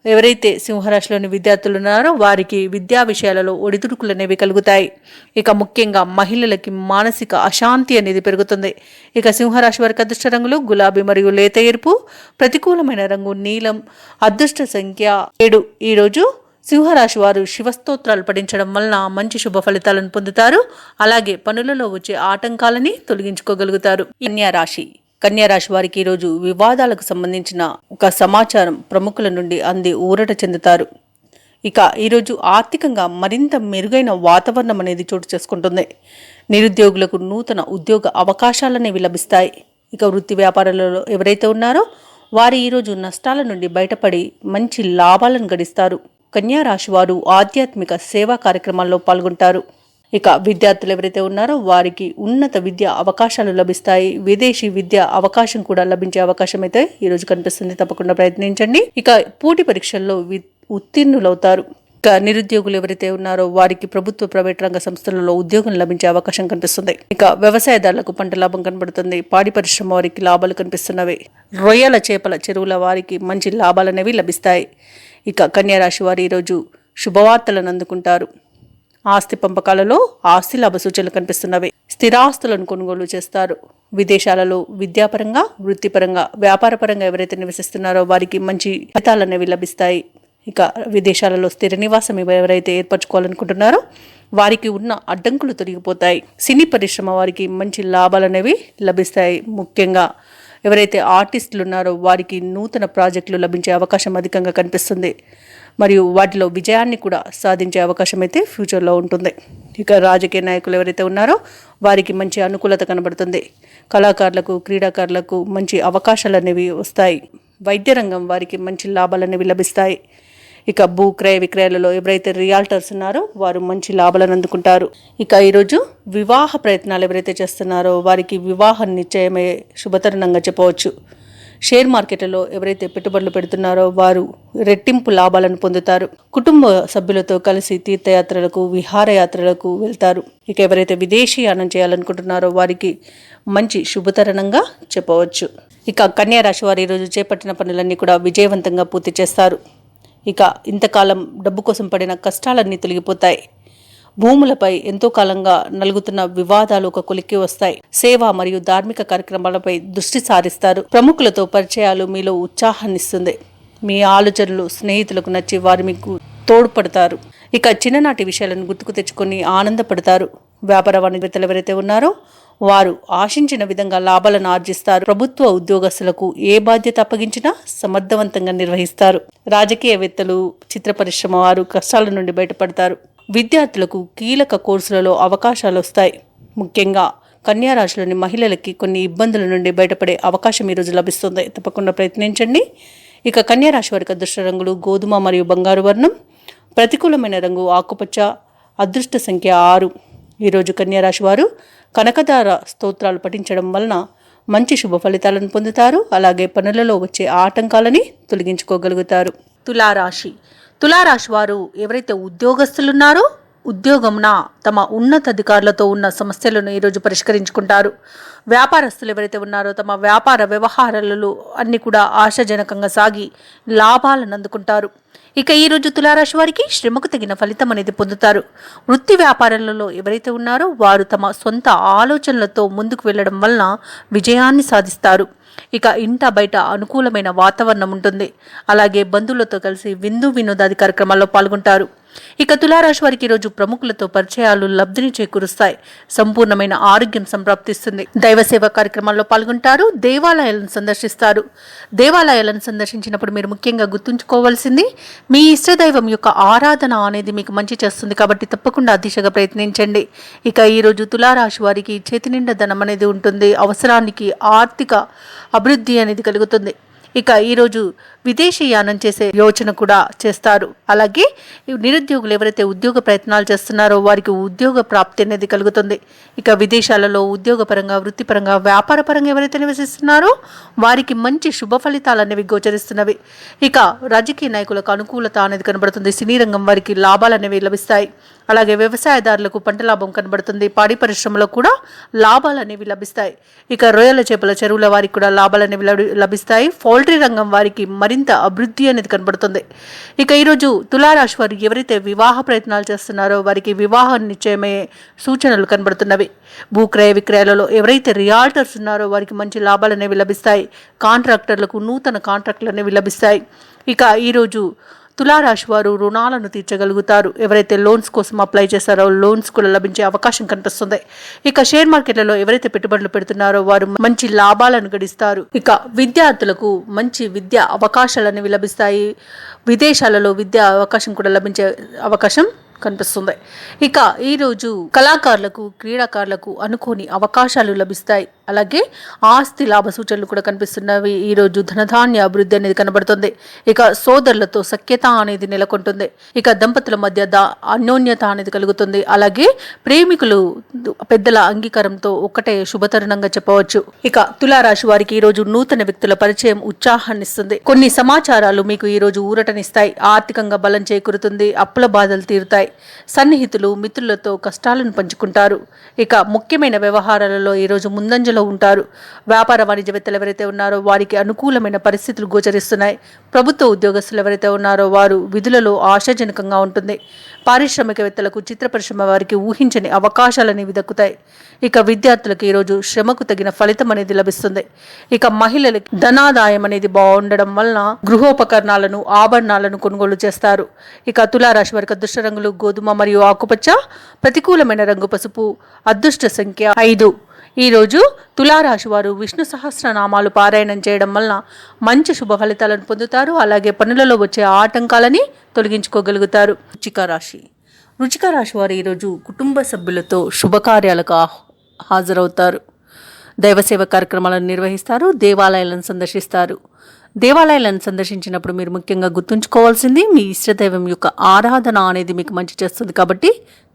ఎవరైతే సింహరాశిలోని విద్యార్థులు ఉన్నారో వారికి విద్యా విషయాలలో ఒడిదుడుకులు అనేవి కలుగుతాయి. ఇక ముఖ్యంగా మహిళలకి మానసిక అశాంతి అనేది పెరుగుతుంది. ఇక సింహరాశి వారికి అదృష్ట రంగులు గులాబీ మరియు లేత ఎరుపు, ప్రతికూలమైన రంగు నీలం, అదృష్ట సంఖ్య 7. ఈరోజు సింహరాశి వారు శివస్తోత్రాలు పఠించడం వలన మంచి శుభ ఫలితాలను పొందుతారు. అలాగే పనులలో వచ్చే ఆటంకాలని తొలగించుకోగలుగుతారు. కన్యారాశి వారికి ఈరోజు వివాదాలకు సంబంధించిన ఒక సమాచారం ప్రముఖుల నుండి అంది ఊరట చెందుతారు. ఇక ఈరోజు ఆర్థికంగా మరింత మెరుగైన వాతావరణం అనేది చోటు చేసుకుంటుంది. నిరుద్యోగులకు నూతన ఉద్యోగ అవకాశాలనేవి లభిస్తాయి. ఇక వృత్తి వ్యాపారాలలో ఎవరైతే ఉన్నారో వారు ఈరోజు నష్టాల నుండి బయటపడి మంచి లాభాలను గడిస్తారు. కన్యారాశి వారు ఆధ్యాత్మిక సేవా కార్యక్రమాల్లో పాల్గొంటారు. ఇక విద్యార్థులు ఎవరైతే ఉన్నారో వారికి ఉన్నత విద్యా అవకాశాలు లభిస్తాయి. విదేశీ విద్యా అవకాశం కూడా లభించే అవకాశం అయితే ఈరోజు కనిపిస్తుంది. తప్పకుండా ప్రయత్నించండి. ఇక పోటీ పరీక్షల్లో ఉత్తీర్ణులవుతారు. ఇక నిరుద్యోగులు ఎవరైతే ఉన్నారో వారికి ప్రభుత్వ ప్రైవేట్ రంగ సంస్థలలో ఉద్యోగం లభించే అవకాశం కనిపిస్తుంది. ఇక వ్యవసాయదారులకు పంట లాభం కనబడుతుంది. పాడి పరిశ్రమ వారికి లాభాలు కనిపిస్తున్నవి. రొయ్యల చేపల చెరువుల వారికి మంచి లాభాలనేవి లభిస్తాయి. ఇక కన్యారాశి వారు ఈరోజు శుభవార్తలను అందుకుంటారు. ఆస్తి పంపకాలలో ఆస్తి లాభ సూచనలు కనిపిస్తున్నవి. స్థిరాస్తులను కొనుగోలు చేస్తారు. విదేశాలలో విద్యాపరంగా, వృత్తిపరంగా, వ్యాపారపరంగా ఎవరైతే నివసిస్తున్నారో వారికి మంచి ఫలితాలు అనేవి లభిస్తాయి. ఇక విదేశాలలో స్థిర నివాసం ఎవరైతే ఏర్పరచుకోవాలనుకుంటున్నారో వారికి ఉన్న అడ్డంకులు తొలగిపోతాయి. సినీ పరిశ్రమ వారికి మంచి లాభాలు అనేవి లభిస్తాయి. ముఖ్యంగా ఎవరైతే ఆర్టిస్టులు ఉన్నారో వారికి నూతన ప్రాజెక్టులు లభించే అవకాశం అధికంగా కనిపిస్తుంది. మరియు వాటిలో విజయాన్ని కూడా సాధించే అవకాశం అయితే ఫ్యూచర్లో ఉంటుంది. ఇక రాజకీయ నాయకులు ఎవరైతే ఉన్నారో వారికి మంచి అనుకూలత కనబడుతుంది. కళాకారులకు, క్రీడాకారులకు మంచి అవకాశాలు అనేవి వస్తాయి. వైద్య రంగం వారికి మంచి లాభాలు అనేవి లభిస్తాయి. ఇక భూ క్రయ విక్రయాలలో ఎవరైతే రియాల్టర్స్ ఉన్నారో వారు మంచి లాభాలను అందుకుంటారు. ఇక ఈరోజు వివాహ ప్రయత్నాలు ఎవరైతే చేస్తున్నారో వారికి వివాహ నిశ్చయమే శుభతరుణంగా చెప్పవచ్చు. షేర్ మార్కెట్లలో ఎవరైతే పెట్టుబడులు పెడుతున్నారో వారు రెట్టింపు లాభాలను పొందుతారు. కుటుంబ సభ్యులతో కలిసి తీర్థయాత్రలకు, విహారయాత్రలకు వెళ్తారు. ఇక ఎవరైతే విదేశీయానం చేయాలనుకుంటున్నారో వారికి మంచి శుభతరుణంగా చెప్పవచ్చు. ఇక కన్యారాశి వారు ఈరోజు చేపట్టిన పనులన్నీ కూడా విజయవంతంగా పూర్తి చేస్తారు. ఇక ఇంతకాలం డబ్బు కోసం పడిన కష్టాలన్నీ తొలగిపోతాయి. భూములపై ఎంతో కాలంగా నలుగుతున్న వివాదాలు ఒక కొలిక్కి వస్తాయి. సేవ మరియు ధార్మిక కార్యక్రమాలపై దృష్టి సారిస్తారు. ప్రముఖులతో పరిచయాలు మీలో ఉత్సాహాన్నిస్తుంది. మీ ఆలోచనలు స్నేహితులకు నచ్చి వారు మీకు తోడ్పడతారు. ఇక చిన్ననాటి విషయాలను గుర్తుకు తెచ్చుకొని ఆనందపడతారు. వ్యాపార వాణిజ్యవేత్తలు ఎవరైతే ఉన్నారో వారు ఆశించిన విధంగా లాభాలను ఆర్జిస్తారు. ప్రభుత్వ ఉద్యోగస్తులకు ఏ బాధ్యత అప్పగించినా సమర్థవంతంగా నిర్వహిస్తారు. రాజకీయవేత్తలు, చిత్ర పరిశ్రమ వారు కష్టాల నుండి బయటపడతారు. విద్యార్థులకు కీలక కోర్సులలో అవకాశాలు వస్తాయి. ముఖ్యంగా కన్యారాశిలోని మహిళలకి కొన్ని ఇబ్బందుల నుండి బయటపడే అవకాశం ఈరోజు లభిస్తుంది. తప్పకుండా ప్రయత్నించండి. ఇక కన్యారాశి వారికి అదృష్ట రంగులు గోధుమ మరియు బంగారు వర్ణం, ప్రతికూలమైన రంగు ఆకుపచ్చ, అదృష్ట సంఖ్య 6. ఈరోజు కన్యారాశి వారు కనకదార స్తోత్రాలు పఠించడం వలన మంచి శుభ ఫలితాలను పొందుతారు. అలాగే పనులలో వచ్చే ఆటంకాలని తొలగించుకోగలుగుతారు. తులారాశి వారు ఎవరైతే ఉద్యోగస్తులున్నారో ఉద్యోగంన తమ ఉన్నతాధికారులతో ఉన్న సమస్యలను ఈరోజు పరిష్కరించుకుంటారు. వ్యాపారస్తులు ఎవరైతే ఉన్నారో తమ వ్యాపార వ్యవహారాలలో అన్ని కూడా ఆశాజనకంగా సాగి లాభాలను అందుకుంటారు. ఇక ఈరోజు తులారాశి వారికి శ్రమకు తగిన ఫలితం అనేది పొందుతారు. వృత్తి వ్యాపారాలలో ఎవరైతే ఉన్నారో వారు తమ సొంత ఆలోచనలతో ముందుకు వెళ్లడం వలన విజయాన్ని సాధిస్తారు. ఇక ఇంట బయట అనుకూలమైన వాతావరణం ఉంటుంది. అలాగే బంధువులతో కలిసి విందు వినోదాది కార్యక్రమాల్లో పాల్గొంటారు. ఇక తులారాశి వారికి ఈరోజు ప్రముఖులతో పరిచయాలు లబ్ధిని చేకూరుస్తాయి. సంపూర్ణమైన ఆరోగ్యం సంప్రాప్తిస్తుంది. దైవ సేవ కార్యక్రమాల్లో పాల్గొంటారు. దేవాలయాలను సందర్శిస్తారు. దేవాలయాలను సందర్శించినప్పుడు మీరు ముఖ్యంగా గుర్తుంచుకోవాల్సింది మీ ఇష్టదైవం యొక్క ఆరాధన అనేది మీకు మంచి చేస్తుంది. కాబట్టి తప్పకుండా దిశగా ప్రయత్నించండి. ఇక ఈరోజు తులారాశి వారికి చేతి నిండా ధనం అనేది ఉంటుంది. అవసరానికి ఆర్థిక అభివృద్ధి అనేది కలుగుతుంది. ఇక ఈరోజు విదేశీయానం చేసే యోచన కూడా చేస్తారు. అలాగే నిరుద్యోగులు ఎవరైతే ఉద్యోగ ప్రయత్నాలు చేస్తున్నారో వారికి ఉద్యోగ ప్రాప్తి అనేది కలుగుతుంది. ఇక విదేశాలలో ఉద్యోగపరంగా, వృత్తిపరంగా, వ్యాపారపరంగా ఎవరైతే నివసిస్తున్నారో వారికి మంచి శుభ ఫలితాలు అనేవి గోచరిస్తున్నవి. ఇక రాజకీయ నాయకులకు అనుకూలత అనేది కనబడుతుంది. సినీ రంగం వారికి లాభాలు అనేవి లభిస్తాయి. అలాగే వ్యవసాయదారులకు పంట లాభం కనబడుతుంది. పాడి పరిశ్రమలో కూడా లాభాలు అనేవి లభిస్తాయి. ఇక రొయ్యల చేపల చెరువుల వారికి కూడా లాభాలు అనేవి లభిస్తాయి. పౌల్ట్రీ రంగం వారికి మరింత అభివృద్ధి అనేది కనబడుతుంది. ఇక ఈరోజు తులారాశి వారు ఎవరైతే వివాహ ప్రయత్నాలు చేస్తున్నారో వారికి వివాహం నిశ్చయమయ్యే సూచనలు కనబడుతున్నవి. భూక్రయ విక్రయాలలో ఎవరైతే రియాల్టర్స్ ఉన్నారో వారికి మంచి లాభాలు అనేవి లభిస్తాయి. కాంట్రాక్టర్లకు నూతన కాంట్రాక్టులు అనేవి లభిస్తాయి. ఇక ఈరోజు తులారాశి వారు రుణాలను తీర్చగలుగుతారు. ఎవరైతే లోన్స్ కోసం అప్లై చేస్తారో లోన్స్ కూడా లభించే అవకాశం కనిపిస్తుంది. ఇక షేర్ మార్కెట్లలో ఎవరైతే పెట్టుబడులు పెడుతున్నారో వారు మంచి లాభాలను గడిస్తారు. ఇక విద్యార్థులకు మంచి విద్యా అవకాశాలు అనేవి లభిస్తాయి. విదేశాలలో విద్యా అవకాశం కూడా లభించే అవకాశం కనిపిస్తుంది. ఇక ఈరోజు కళాకారులకు, క్రీడాకారులకు అనుకోని అవకాశాలు లభిస్తాయి. అలాగే ఆస్తి లాభ సూచనలు కూడా కనిపిస్తున్నవి. ఈరోజు ధనధాన్య అభివృద్ధి అనేది కనబడుతుంది. ఇక సోదరులతో సఖ్యత అనేది నెలకొంటుంది. ఇక దంపతుల మధ్య అన్యోన్యత అనేది కలుగుతుంది. అలాగే ప్రేమికులు పెద్దల అంగీకారంతో ఒకటే శుభతరుణంగా చెప్పవచ్చు. ఇక తులారాశి వారికి ఈరోజు నూతన వ్యక్తుల పరిచయం ఉత్సాహాన్నిస్తుంది. కొన్ని సమాచారాలు మీకు ఈరోజు ఊరటనిస్తాయి. ఆర్థికంగా బలం చేకూరుతుంది. అప్పుల బాధలు తీరుతాయి. సన్నిహితులు మిత్రులతో కష్టాలను పంచుకుంటారు. ఇక ముఖ్యమైన వ్యవహారాలలో ఈరోజు ముందంజలో ఉంటారు. వ్యాపార వాణిజ్యవేత్తలు ఎవరైతే ఉన్నారో వారికి అనుకూలమైన పరిస్థితులు గోచరిస్తున్నాయి. ప్రభుత్వ ఉద్యోగస్తులు ఎవరైతే ఉన్నారో వారు విధులలో ఆశాజనకంగా ఉంటుంది. పారిశ్రామికవేత్తలకు, చిత్ర పరిశ్రమ వారికి ఊహించని అవకాశాలనేవి దక్కుతాయి. ఇక విద్యార్థులకు ఈరోజు శ్రమకు తగిన ఫలితం అనేది లభిస్తుంది. ఇక మహిళలకి ధనాదాయం అనేది బాగుండడం వలన గృహోపకరణాలను, ఆభరణాలను కొనుగోలు చేస్తారు. ఇక తులారాశి వారికి అదృష్ట రంగులు గోధుమ మరియు ఆకుపచ్చ. ప్రతికూలమైన రంగు పసుపు. అదృష్ట సంఖ్య 5. ఈరోజు తులారాశి వారు విష్ణు సహస్రనామాలు పారాయణం చేయడం వలన మంచి శుభ ఫలితాలను పొందుతారు. అలాగే పనులలో వచ్చే ఆటంకాలని తొలగించుకోగలుగుతారు. వృశ్చిక రాశి వారు ఈరోజు కుటుంబ సభ్యులతో శుభకార్యాలకు హాజరవుతారు. దైవసేవ కార్యక్రమాలను నిర్వహిస్తారు. దేవాలయాలను సందర్శిస్తారు. దేవాలయాలను సందర్శించినప్పుడు మీరు ముఖ్యంగా గుర్తుంచుకోవాల్సింది మీ ఇష్టదైవం యొక్క ఆరాధన అనేది మీకు మంచి చేస్తుంది. కాబట్టి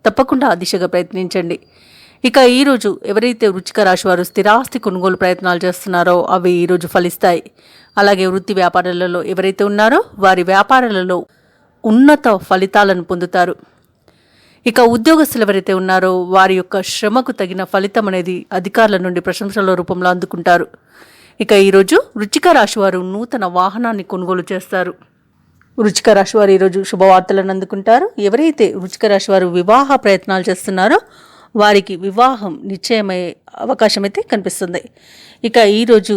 తప్పకుండా ఆ దిశగా ప్రయత్నించండి. ఇక ఈరోజు ఎవరైతే వృశ్చిక రాశి వారు స్థిరాస్తి కొనుగోలు ప్రయత్నాలు చేస్తున్నారో అవి ఈరోజు ఫలిస్తాయి. అలాగే వృత్తి వ్యాపారాలలో ఎవరైతే ఉన్నారో వారి వ్యాపారాలలో ఉన్నత ఫలితాలను పొందుతారు. ఇక ఉద్యోగస్తులు ఎవరైతే ఉన్నారో వారి యొక్క శ్రమకు తగిన ఫలితం అనేది అధికారుల నుండి ప్రశంసల రూపంలో అందుకుంటారు. ఇక ఈరోజు వృశ్చిక రాశి వారు నూతన వాహనాన్ని కొనుగోలు చేస్తారు. వృశ్చిక రాశి వారు ఈరోజు శుభవార్తలను అందుకుంటారు. ఎవరైతే వృశ్చిక రాశి వారు వివాహ ప్రయత్నాలు చేస్తున్నారో వారికి వివాహం నిశ్చయమయ్యే అవకాశం అయితే కనిపిస్తుంది. ఇక ఈరోజు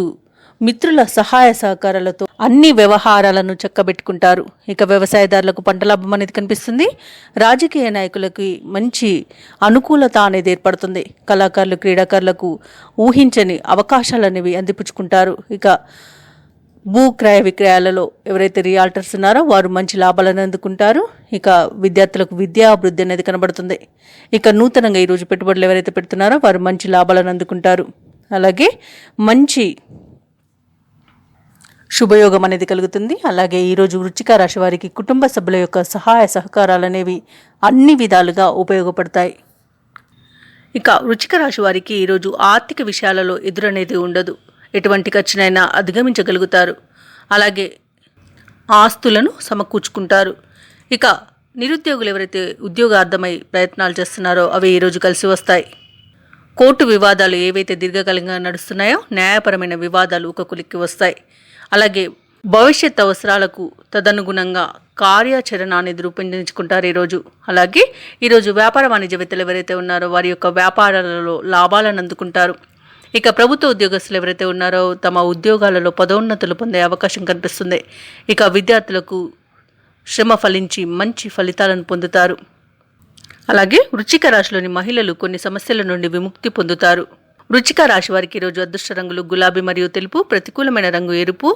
మిత్రుల సహాయ సహకారాలతో అన్ని వ్యవహారాలను చక్కబెట్టుకుంటారు. ఇక వ్యవసాయదారులకు పంట లాభం అనేది కనిపిస్తుంది. రాజకీయ నాయకులకి మంచి అనుకూలత అనేది ఏర్పడుతుంది. కళాకారులు, క్రీడాకారులకు ఊహించని అవకాశాలు అనేవి అందిపుచ్చుకుంటారు. ఇక భూక్రయ విక్రయాలలో ఎవరైతే రియాల్టర్స్ ఉన్నారో వారు మంచి లాభాలను అందుకుంటారు. ఇక విద్యార్థులకు విద్యా అభివృద్ధి అనేది కనబడుతుంది. ఇక నూతనంగా ఈరోజు పెట్టుబడులు ఎవరైతే పెడుతున్నారో వారు మంచి లాభాలను అందుకుంటారు. అలాగే మంచి శుభయోగం అనేది కలుగుతుంది. అలాగే ఈరోజు వృశ్చిక రాశి వారికి కుటుంబ సభ్యుల యొక్క సహాయ సహకారాలు అనేవి అన్ని విధాలుగా ఉపయోగపడతాయి. ఇక వృశ్చిక రాశి వారికి ఈరోజు ఆర్థిక విషయాలలో ఎదురనేది ఉండదు. ఎటువంటి ఖర్చునైనా అధిగమించగలుగుతారు. అలాగే ఆస్తులను సమకూర్చుకుంటారు. ఇక నిరుద్యోగులు ఎవరైతే ఉద్యోగార్థమై ప్రయత్నాలు చేస్తున్నారో అవి ఈరోజు కలిసి వస్తాయి. కోర్టు వివాదాలు ఏవైతే దీర్ఘకాలంగా నడుస్తున్నాయో న్యాయపరమైన వివాదాలు ఒక కొలిక్కి వస్తాయి. అలాగే భవిష్యత్ అవసరాలకు తదనుగుణంగా కార్యాచరణ అనేది రూపొందించుకుంటారు ఈరోజు. అలాగే ఈరోజు వ్యాపార వాణిజ్యవేత్తలు ఎవరైతే ఉన్నారో వారి యొక్క వ్యాపారాలలో లాభాలను అందుకుంటారు. ఇక ప్రభుత్వ ఉద్యోగస్తులు ఎవరైతే ఉన్నారో తమ ఉద్యోగాలలో పదోన్నతులు పొందే అవకాశం కనిపిస్తుంది. ఇక విద్యార్థులకు శ్రమ ఫలించి మంచి ఫలితాలను పొందుతారు. అలాగే వృశ్చిక రాశిలోని మహిళలు కొన్ని సమస్యల నుండి విముక్తి పొందుతారు. వృశ్చిక రాశి వారికి ఈరోజు అదృష్ట రంగులు గులాబీ మరియు తెలుపు, ప్రతికూలమైన రంగు ఎరుపు,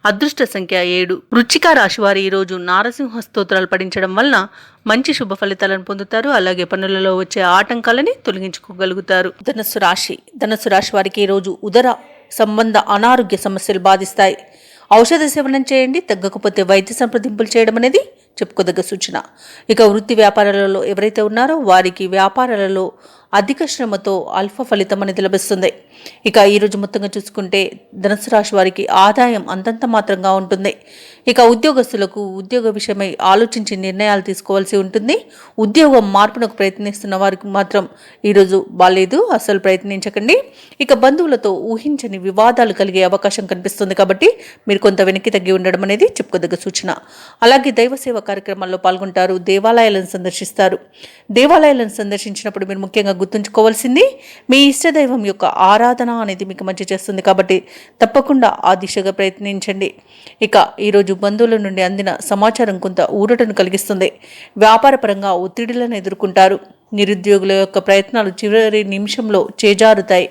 అదృష్ట సంఖ్య 7. వృశ్చిక రాశి వారి ఈరోజు నారసింహ స్తోత్రాలు పఠించడం వలన మంచి శుభ ఫలితాలను పొందుతారు. అలాగే పనులలో వచ్చే ఆటంకాలని తొలగించుకోగలుగుతారు. ధనుసు రాశి వారికి ఈరోజు ఉదర సంబంధ అనారోగ్య సమస్యలు బాధిస్తాయి. ఔషధ సేవనం చేయండి, తగ్గకపోతే వైద్య సంప్రదింపులు చేయడం అనేది చెప్పుకోదగ్గ సూచన. ఇక వృత్తి వ్యాపారాలలో ఎవరైతే ఉన్నారో వారికి వ్యాపారాలలో అధిక శ్రమతో అల్ప ఫలితం అనేది లభిస్తుంది. ఇక ఈరోజు మొత్తంగా చూసుకుంటే ధనుసు రాశి వారికి ఆదాయం అంతంత మాత్రంగా ఉంటుంది. ఇక ఉద్యోగస్తులకు ఉద్యోగ విషయమై ఆలోచించి నిర్ణయాలు తీసుకోవాల్సి ఉంటుంది. ఉద్యోగం మార్పునకు ప్రయత్నిస్తున్న వారికి మాత్రం ఈరోజు బాలేదు, అస్సలు ప్రయత్నించకండి. ఇక బంధువులతో ఊహించని వివాదాలు కలిగే అవకాశం కనిపిస్తుంది కాబట్టి మీరు కొంత వెనక్కి తగ్గి ఉండడం అనేది చెప్పుకోదగ్గ సూచన. అలాగే దైవ సేవ కార్యక్రమాల్లో పాల్గొంటారు, దేవాలయాలను సందర్శిస్తారు. దేవాలయాలను సందర్శించినప్పుడు మీరు ముఖ్యంగా గుర్తుంచుకోవాల్సింది మీ ఇష్టదైవం యొక్క ఆరాధన అనేది మీకు మంచి చేస్తుంది కాబట్టి తప్పకుండా ఆ దిశగా ప్రయత్నించండి. ఇక ఈరోజు బంధువుల నుండి అందిన సమాచారం కొంత ఊరటను కలిగిస్తుంది. వ్యాపారపరంగా ఒత్తిడిలను ఎదుర్కొంటారు. నిరుద్యోగుల యొక్క ప్రయత్నాలు చివరి నిమిషంలో చేజారుతాయి.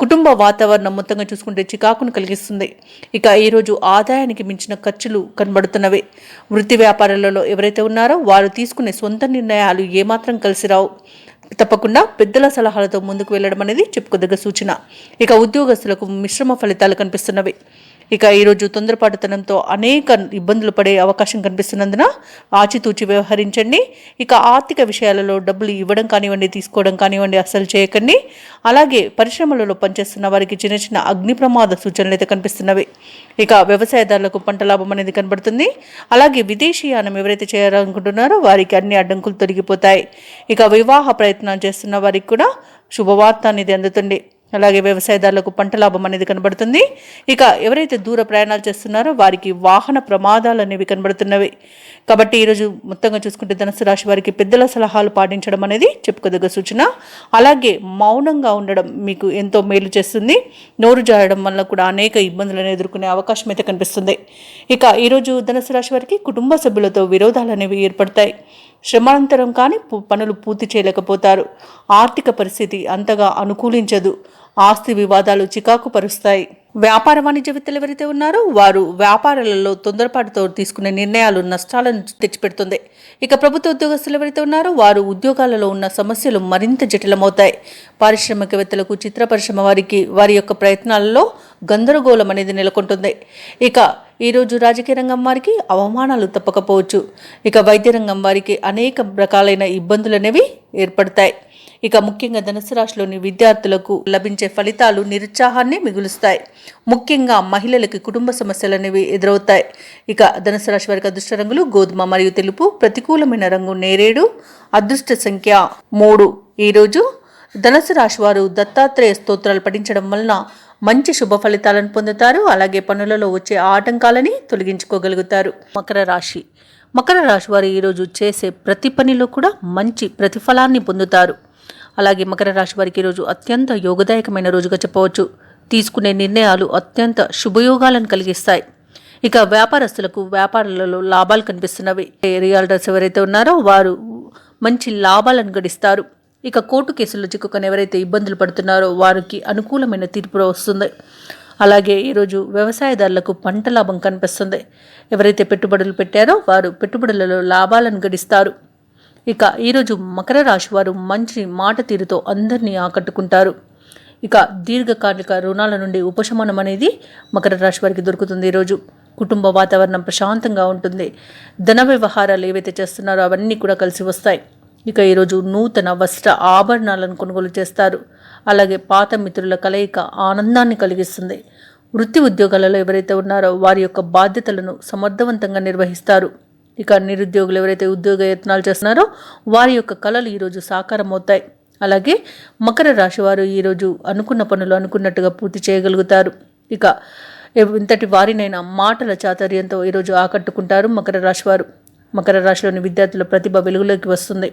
కుటుంబ వాతావరణం మొత్తంగా చూసుకుంటే చికాకును కలిగిస్తుంది. ఇక ఈరోజు ఆదాయానికి మించిన ఖర్చులు కనబడుతున్నవి. వృత్తి వ్యాపారాలలో ఎవరైతే ఉన్నారో వారు తీసుకునే సొంత నిర్ణయాలు ఏమాత్రం కలిసి రావు. తప్పకుండా పెద్దల సలహాలతో ముందుకు వెళ్ళడం అనేది చెప్పుకోదగ్గ సూచన. ఇక ఉద్యోగస్తులకు మిశ్రమ ఫలితాలు కనిపిస్తున్నవి. ఇక ఈరోజు తొందరపాటుతనంతో అనేక ఇబ్బందులు పడే అవకాశం కనిపిస్తున్నందున ఆచితూచి వ్యవహరించండి. ఇక ఆర్థిక విషయాలలో డబ్బులు ఇవ్వడం కానివ్వండి, తీసుకోవడం కానివ్వండి అస్సలు చేయకండి. అలాగే పరిశ్రమలలో పనిచేస్తున్న వారికి చిన్న చిన్న అగ్ని ప్రమాద సూచనలు అయితే కనిపిస్తున్నవి. ఇక వ్యవసాయదారులకు పంట లాభం అనేది కనబడుతుంది. అలాగే విదేశీయానం ఎవరైతే చేయాలనుకుంటున్నారో వారికి అన్ని అడ్డంకులు తొలగిపోతాయి. ఇక వివాహ ప్రయత్నాలు చేస్తున్న వారికి కూడా శుభవార్త అనేది అందుతుంది. అలాగే వ్యవసాయదారులకు పంట లాభం అనేది కనబడుతుంది. ఇక ఎవరైతే దూర ప్రయాణాలు చేస్తున్నారో వారికి వాహన ప్రమాదాలు అనేవి కనబడుతున్నవి. కాబట్టి ఈరోజు మొత్తంగా చూసుకుంటే ధనుసు రాశి వారికి పెద్దల సలహాలు పాటించడం అనేది చెప్పుకోదగ్గ సూచన. అలాగే మౌనంగా ఉండడం మీకు ఎంతో మేలు చేస్తుంది. నోరు జారడం వల్ల కూడా అనేక ఇబ్బందులను ఎదుర్కొనే అవకాశం అయితే కనిపిస్తుంది. ఇక ఈరోజు ధనుసు రాశి వారికి కుటుంబ సభ్యులతో విరోధాలు అనేవి ఏర్పడతాయి. శ్రమాంతరం కానీ పనులు పూర్తి చేయలేకపోతారు. ఆర్థిక పరిస్థితి అంతగా అనుకూలించదు. ఆస్తి వివాదాలు చికాకు పరుస్తాయి. వ్యాపార వాణిజ్యవేత్తలు ఎవరైతే ఉన్నారో వారు వ్యాపారాలలో తొందరపాటుతో తీసుకునే నిర్ణయాలు నష్టాలను తెచ్చిపెడుతుంది. ఇక ప్రభుత్వ ఉద్యోగస్తులు ఎవరైతే ఉన్నారో వారు ఉద్యోగాలలో ఉన్న సమస్యలు మరింత జటిలమవుతాయి. పారిశ్రామికవేత్తలకు, చిత్ర పరిశ్రమ వారికి వారి యొక్క ప్రయత్నాలలో గందరగోళం అనేది నెలకొంటుంది. ఇక ఈరోజు రాజకీయ రంగం వారికి అవమానాలు తప్పకపోవచ్చు. ఇక వైద్య రంగం వారికి అనేక రకాలైన ఇబ్బందులు అనేవి ఏర్పడతాయి. ఇక ముఖ్యంగా ధనుసు రాశిలోని విద్యార్థులకు లభించే ఫలితాలు నిరుత్సాహాన్ని మిగులుస్తాయి. ముఖ్యంగా మహిళలకి కుటుంబ సమస్యలు అనేవి ఎదురవుతాయి. ఇక ధనుసు రాశి వారికి అదృష్ట రంగులు గోధుమ మరియు తెలుపు, ప్రతికూలమైన రంగు నేరేడు, అదృష్ట సంఖ్య 3. ఈరోజు ధనుసు రాశి వారు దత్తాత్రేయ స్తోత్రాలు పఠించడం వలన మంచి శుభ ఫలితాలను పొందుతారు. అలాగే పనులలో వచ్చే ఆటంకాలని తొలగించుకోగలుగుతారు. మకర రాశి వారు ఈరోజు చేసే ప్రతి పనిలో కూడా మంచి ప్రతిఫలాన్ని పొందుతారు. అలాగే మకర రాశి వారికి ఈరోజు అత్యంత యోగదాయకమైన రోజుగా చెప్పవచ్చు. తీసుకునే నిర్ణయాలు అత్యంత శుభయోగాలను కలిగిస్తాయి. ఇక వ్యాపారస్తులకు వ్యాపారాలలో లాభాలు కనిపిస్తున్నవి. రియల్టర్స్ ఎవరైతే ఉన్నారో వారు మంచి లాభాలను గడిస్తారు. ఇక కోర్టు కేసుల్లో చిక్కుకొని ఎవరైతే ఇబ్బందులు పడుతున్నారో వారికి అనుకూలమైన తీర్పు వస్తుంది. అలాగే ఈరోజు వ్యవసాయదారులకు పంట లాభం కనిపిస్తుంది. ఎవరైతే పెట్టుబడులు పెట్టారో వారు పెట్టుబడులలో లాభాలను గడిస్తారు. ఇక ఈరోజు మకర రాశి వారు మంచి మాట తీరుతో అందరినీ ఆకట్టుకుంటారు. ఇక దీర్ఘకాలిక రుణాల నుండి ఉపశమనం అనేది మకర రాశి వారికి దొరుకుతుంది. ఈరోజు కుటుంబ వాతావరణం ప్రశాంతంగా ఉంటుంది. ధన వ్యవహారాలు ఏవైతే చేస్తున్నారో అవన్నీ కూడా కలిసి వస్తాయి. ఇక ఈరోజు నూతన వస్త్ర ఆభరణాలను కొనుగోలు చేస్తారు. అలాగే పాత మిత్రుల కలయిక ఆనందాన్ని కలిగిస్తుంది. వృత్తి ఉద్యోగాలలో ఎవరైతే ఉన్నారో వారి యొక్క బాధ్యతలను సమర్థవంతంగా నిర్వహిస్తారు. ఇక నిరుద్యోగులు ఎవరైతే ఉద్యోగ యత్నాలు చేస్తున్నారో వారి యొక్క కళలు ఈరోజు సాకారం అవుతాయి. అలాగే మకర రాశి వారు ఈరోజు అనుకున్న పనులు అనుకున్నట్టుగా పూర్తి చేయగలుగుతారు. ఇక ఇంతటి వారినైనా మాటల చాతుర్యంతో ఈరోజు ఆకట్టుకుంటారు మకర రాశి వారు. మకర రాశిలోని విద్యార్థుల ప్రతిభ వెలుగులోకి వస్తుంది.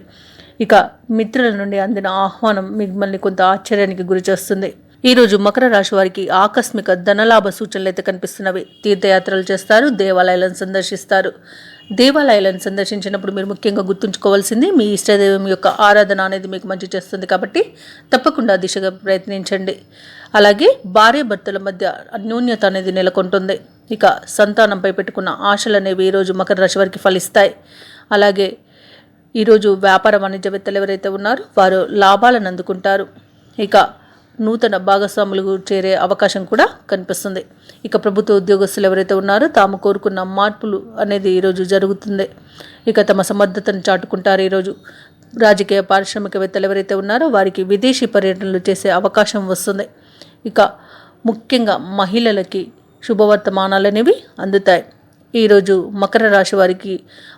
ఇక మిత్రుల నుండి అందిన ఆహ్వానం మిమ్మల్ని కొంత ఆశ్చర్యానికి గురి చేస్తుంది. ఈరోజు మకర రాశి వారికి ఆకస్మిక ధనలాభ సూచనలు అయితే కనిపిస్తున్నవి. తీర్థయాత్రలు చేస్తారు, దేవాలయాలను సందర్శిస్తారు. దేవాలయాలను సందర్శించినప్పుడు మీరు ముఖ్యంగా గుర్తుంచుకోవాల్సింది మీ ఇష్టదైవం యొక్క ఆరాధన అనేది మీకు మంచి చేస్తుంది కాబట్టి తప్పకుండా దిశగా ప్రయత్నించండి. అలాగే భార్యాభర్తల మధ్య అన్యోన్యత అనేది నెలకొంటుంది. ఇక సంతానంపై పెట్టుకున్న ఆశలు అనేవి ఈరోజు మకర రాశి వారికి ఫలిస్తాయి. అలాగే ఈరోజు వ్యాపార వాణిజ్యవేత్తలు ఎవరైతే ఉన్నారో వారు లాభాలను అందుకుంటారు. ఇక నూతన భాగస్వాములు చేరే అవకాశం కూడా కనిపిస్తుంది. ఇక ప్రభుత్వ ఉద్యోగస్తులు ఎవరైతే ఉన్నారో తాము కోరుకున్న మార్పులు అనేది ఈరోజు జరుగుతుంది. ఇక తమ సమర్థతను చాటుకుంటారు. ఈరోజు రాజకీయ పారిశ్రామికవేత్తలు ఎవరైతే ఉన్నారో వారికి విదేశీ పర్యటనలు చేసే అవకాశం వస్తుంది. ఇక ముఖ్యంగా మహిళలకి శుభవర్తమానాలు అనేవి అందుతాయి. ఈరోజు మకర రాశి వారికి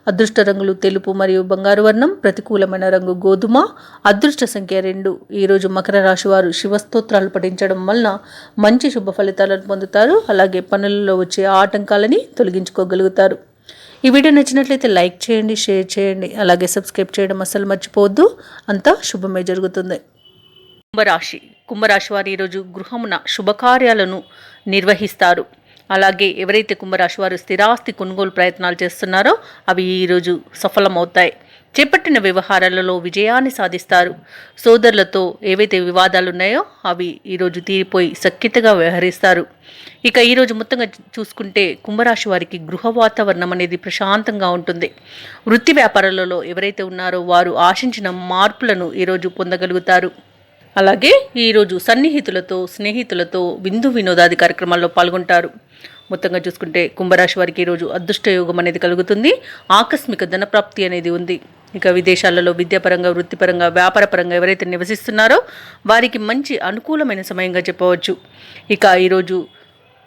అదృష్ట రంగులు తెలుపు మరియు బంగారు వర్ణం, ప్రతికూలమైన రంగు గోధుమ, అదృష్ట సంఖ్య 2. ఈరోజు మకర రాశి వారు శివస్తోత్రాలు పఠించడం వలన మంచి శుభ ఫలితాలను పొందుతారు. అలాగే పనులలో వచ్చే ఆటంకాలని తొలగించుకోగలుగుతారు. ఈ వీడియో నచ్చినట్లయితే లైక్ చేయండి, షేర్ చేయండి, అలాగే సబ్స్క్రైబ్ చేయడం అస్సలు మర్చిపోవద్దు. అంతా శుభమే జరుగుతుంది. కుంభరాశి వారు ఈరోజు గృహమున శుభకార్యాలను నిర్వహిస్తారు. అలాగే ఎవరైతే కుంభరాశి వారు స్థిరాస్తి కొనుగోలు ప్రయత్నాలు చేస్తున్నారో అవి ఈరోజు సఫలమవుతాయి. చేపట్టిన వ్యవహారాలలో విజయాన్ని సాధిస్తారు. సోదరులతో ఏవైతే వివాదాలు ఉన్నాయో అవి ఈరోజు తీరిపోయి సఖ్యతగా వ్యవహరిస్తారు. ఇక ఈరోజు మొత్తంగా చూసుకుంటే కుంభరాశి వారికి గృహ వాతావరణం అనేది ప్రశాంతంగా ఉంటుంది. వృత్తి వ్యాపారాలలో ఎవరైతే ఉన్నారో వారు ఆశించిన మార్పులను ఈరోజు పొందగలుగుతారు. అలాగే ఈరోజు సన్నిహితులతో స్నేహితులతో విందు వినోదాది కార్యక్రమాల్లో పాల్గొంటారు. మొత్తంగా చూసుకుంటే కుంభరాశి వారికి ఈరోజు అదృష్ట యోగం అనేది కలుగుతుంది. ఆకస్మిక ధనప్రాప్తి అనేది ఉంది. ఇక విదేశాలలో విద్యాపరంగా, వృత్తిపరంగా, వ్యాపారపరంగా ఎవరైతే నివసిస్తున్నారో వారికి మంచి అనుకూలమైన సమయంగా చెప్పవచ్చు. ఇక ఈరోజు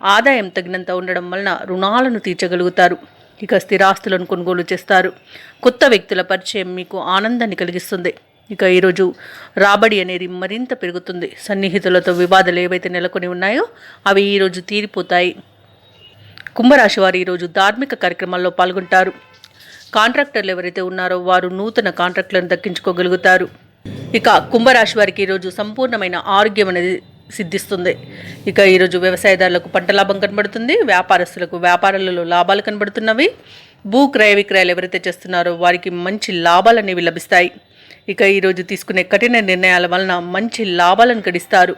ఆదాయం తగినంత ఉండడం వలన రుణాలను తీర్చగలుగుతారు. ఇక స్థిరాస్తులను కొనుగోలు చేస్తారు. కొత్త వ్యక్తుల పరిచయం మీకు ఆనందాన్ని కలిగిస్తుంది. ఇక ఈరోజు రాబడి అనేది మరింత పెరుగుతుంది. సన్నిహితులతో వివాదాలు ఏవైతే నెలకొని ఉన్నాయో అవి ఈరోజు తీరిపోతాయి. కుంభరాశి వారు ఈరోజు ధార్మిక కార్యక్రమాల్లో పాల్గొంటారు. కాంట్రాక్టర్లు ఎవరైతే ఉన్నారో వారు నూతన కాంట్రాక్టులను దక్కించుకోగలుగుతారు. ఇక కుంభరాశి వారికి ఈరోజు సంపూర్ణమైన ఆరోగ్యం అనేది సిద్ధిస్తుంది. ఇక ఈరోజు వ్యవసాయదారులకు పంట లాభం కనబడుతుంది. వ్యాపారస్తులకు వ్యాపారాలలో లాభాలు కనబడుతున్నవి. భూ క్రయ విక్రయాలు ఎవరైతే చేస్తున్నారో వారికి మంచి లాభాలు అనేవి లభిస్తాయి. ఇక ఈరోజు తీసుకునే కఠిన నిర్ణయాల వలన మంచి లాభాలను గడిస్తారు.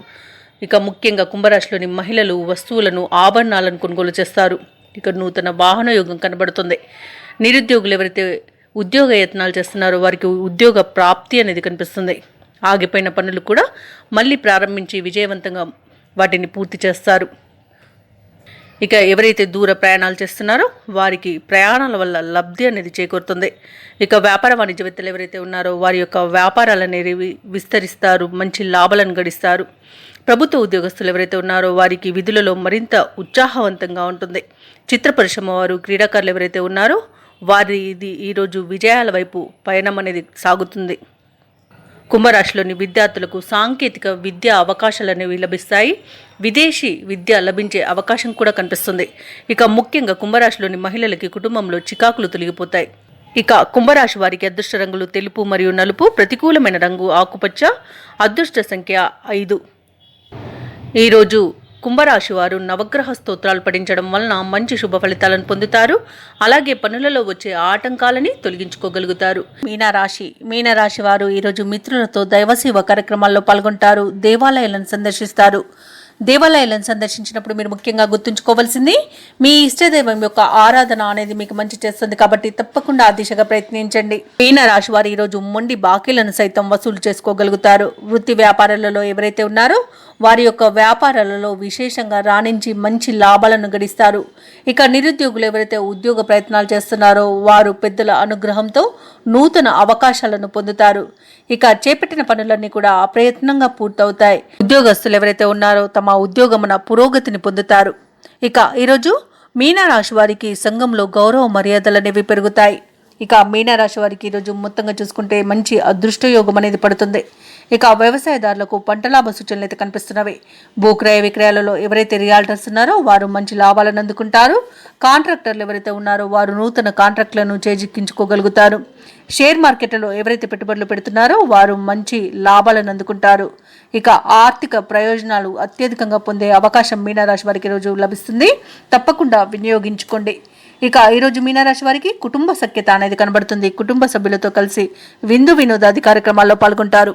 ఇక ముఖ్యంగా కుంభరాశిలోని మహిళలు వస్తువులను, ఆభరణాలను కొనుగోలు చేస్తారు. ఇక నూతన వాహన యోగం కనబడుతుంది. నిరుద్యోగులు ఎవరైతే ఉద్యోగ యత్నాలు చేస్తున్నారో వారికి ఉద్యోగ ప్రాప్తి అనేది కనిపిస్తుంది. ఆగిపోయిన పనులు కూడా మళ్ళీ ప్రారంభించి విజయవంతంగా వాటిని పూర్తి చేస్తారు. ఇక ఎవరైతే దూర ప్రయాణాలు చేస్తున్నారో వారికి ప్రయాణాల వల్ల లబ్ధి అనేది చేకూరుతుంది. ఇక వ్యాపార వాణిజ్యవేత్తలు ఎవరైతే ఉన్నారో వారి యొక్క వ్యాపారాలు అనేవి విస్తరిస్తారు, మంచి లాభాలను గడిస్తారు. ప్రభుత్వ ఉద్యోగస్తులు ఎవరైతే ఉన్నారో వారికి విధులలో మరింత ఉత్సాహవంతంగా ఉంటుంది. చిత్ర పరిశ్రమ వారు, క్రీడాకారులు ఎవరైతే ఉన్నారో వారిది ఈరోజు విజయాల వైపు పయనం అనేది సాగుతుంది. కుంభరాశిలోని విద్యార్థులకు సాంకేతిక విద్యా అవకాశాలు అనేవి లభిస్తాయి. విదేశీ విద్య లభించే అవకాశం కూడా కనిపిస్తుంది. ఇక ముఖ్యంగా కుంభరాశిలోని మహిళలకి కుటుంబంలో చికాకులు తొలగిపోతాయి. ఇక కుంభరాశి వారికి అదృష్ట రంగులు తెలుపు మరియు నలుపు, ప్రతికూలమైన రంగు ఆకుపచ్చ, అదృష్ట సంఖ్య 5. ఈరోజు కుంభరాశి వారు నవగ్రహ స్తోత్రాలు పఠించడం వలన మంచి శుభ ఫలితాలను పొందుతారు. అలాగే పనులలో వచ్చే ఆటంకాలని తొలగించుకోగలుగుతారు. మీనరాశి వారు ఈరోజు మిత్రులతో దైవసేవ కార్యక్రమాల్లో పాల్గొంటారు. దేవాలయాలను సందర్శిస్తారు. దేవాలయాలను సందర్శించినప్పుడు మీరు ముఖ్యంగా గుర్తుంచుకోవాల్సింది మీ ఇష్టదైవం యొక్క ఆరాధన అనేది మీకు మంచి చేస్తుంది కాబట్టి తప్పకుండా ఆ దిశగా ప్రయత్నించండి. మీనరాశి వారు ఈరోజు మొండి బాకీలను సైతం వసూలు చేసుకోగలుగుతారు. వృత్తి వ్యాపారాలలో ఎవరైతే ఉన్నారో వారి యొక్క వ్యాపారాలలో విశేషంగా రాణించి మంచి లాభాలను గడిస్తారు. ఇక నిరుద్యోగులు ఎవరైతే ఉద్యోగ ప్రయత్నాలు చేస్తున్నారో వారు పెద్దల అనుగ్రహంతో నూతన అవకాశాలను పొందుతారు. ఇక చేపట్టిన పనులన్నీ కూడా అప్రయత్నంగా పూర్తవుతాయి. ఉద్యోగస్తులు ఎవరైతే ఉన్నారో తమ ఉద్యోగమున పురోగతిని పొందుతారు. ఇక ఈరోజు మీనరాశి వారికి సంఘంలో గౌరవ మర్యాదలు అనేవి పెరుగుతాయి. ఇక మీనరాశి వారికి ఈరోజు మొత్తంగా చూసుకుంటే మంచి అదృష్ట యోగం అనేది పడుతుంది. ఇక వ్యవసాయదారులకు పంట లాభ సూచనలు అయితే కనిపిస్తున్నవి. భూక్రయ విక్రయాలలో ఎవరైతే రియాల్టర్స్ ఉన్నారో వారు మంచి లాభాలను అందుకుంటారు. కాంట్రాక్టర్లు ఎవరైతే ఉన్నారో వారు నూతన కాంట్రాక్టులను చేజిక్కించుకోగలుగుతారు. షేర్ మార్కెట్లలో ఎవరైతే పెట్టుబడులు పెడుతున్నారో వారు మంచి లాభాలను అందుకుంటారు. ఇక ఆర్థిక ప్రయోజనాలు అత్యధికంగా పొందే అవకాశం మీనరాశి వారికి ఈరోజు లభిస్తుంది. తప్పకుండా వినియోగించుకోండి. ఇక ఈరోజు మీనరాశి వారికి కుటుంబ సఖ్యత అనేది కనబడుతుంది. కుటుంబ సభ్యులతో కలిసి విందు వినోదాది కార్యక్రమాల్లో పాల్గొంటారు.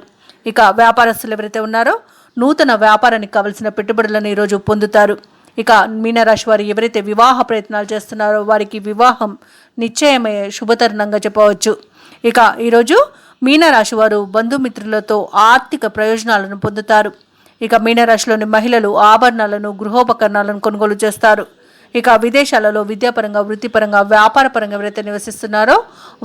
ఇక వ్యాపారస్తులు ఎవరైతే ఉన్నారో నూతన వ్యాపారానికి కావలసిన పెట్టుబడులను ఈరోజు పొందుతారు. ఇక మీనరాశి వారు ఎవరైతే వివాహ ప్రయత్నాలు చేస్తున్నారో వారికి వివాహం నిశ్చయమయ్యే శుభతరుణంగా చెప్పవచ్చు. ఇక ఈరోజు మీనరాశి వారు బంధుమిత్రులతో ఆర్థిక ప్రయోజనాలను పొందుతారు. ఇక మీనరాశిలోని మహిళలు ఆభరణాలను గృహోపకరణాలను కొనుగోలు చేస్తారు. ఇక విదేశాలలో విద్యాపరంగా వృత్తిపరంగా వ్యాపారపరంగా ఎవరైతే నివసిస్తున్నారో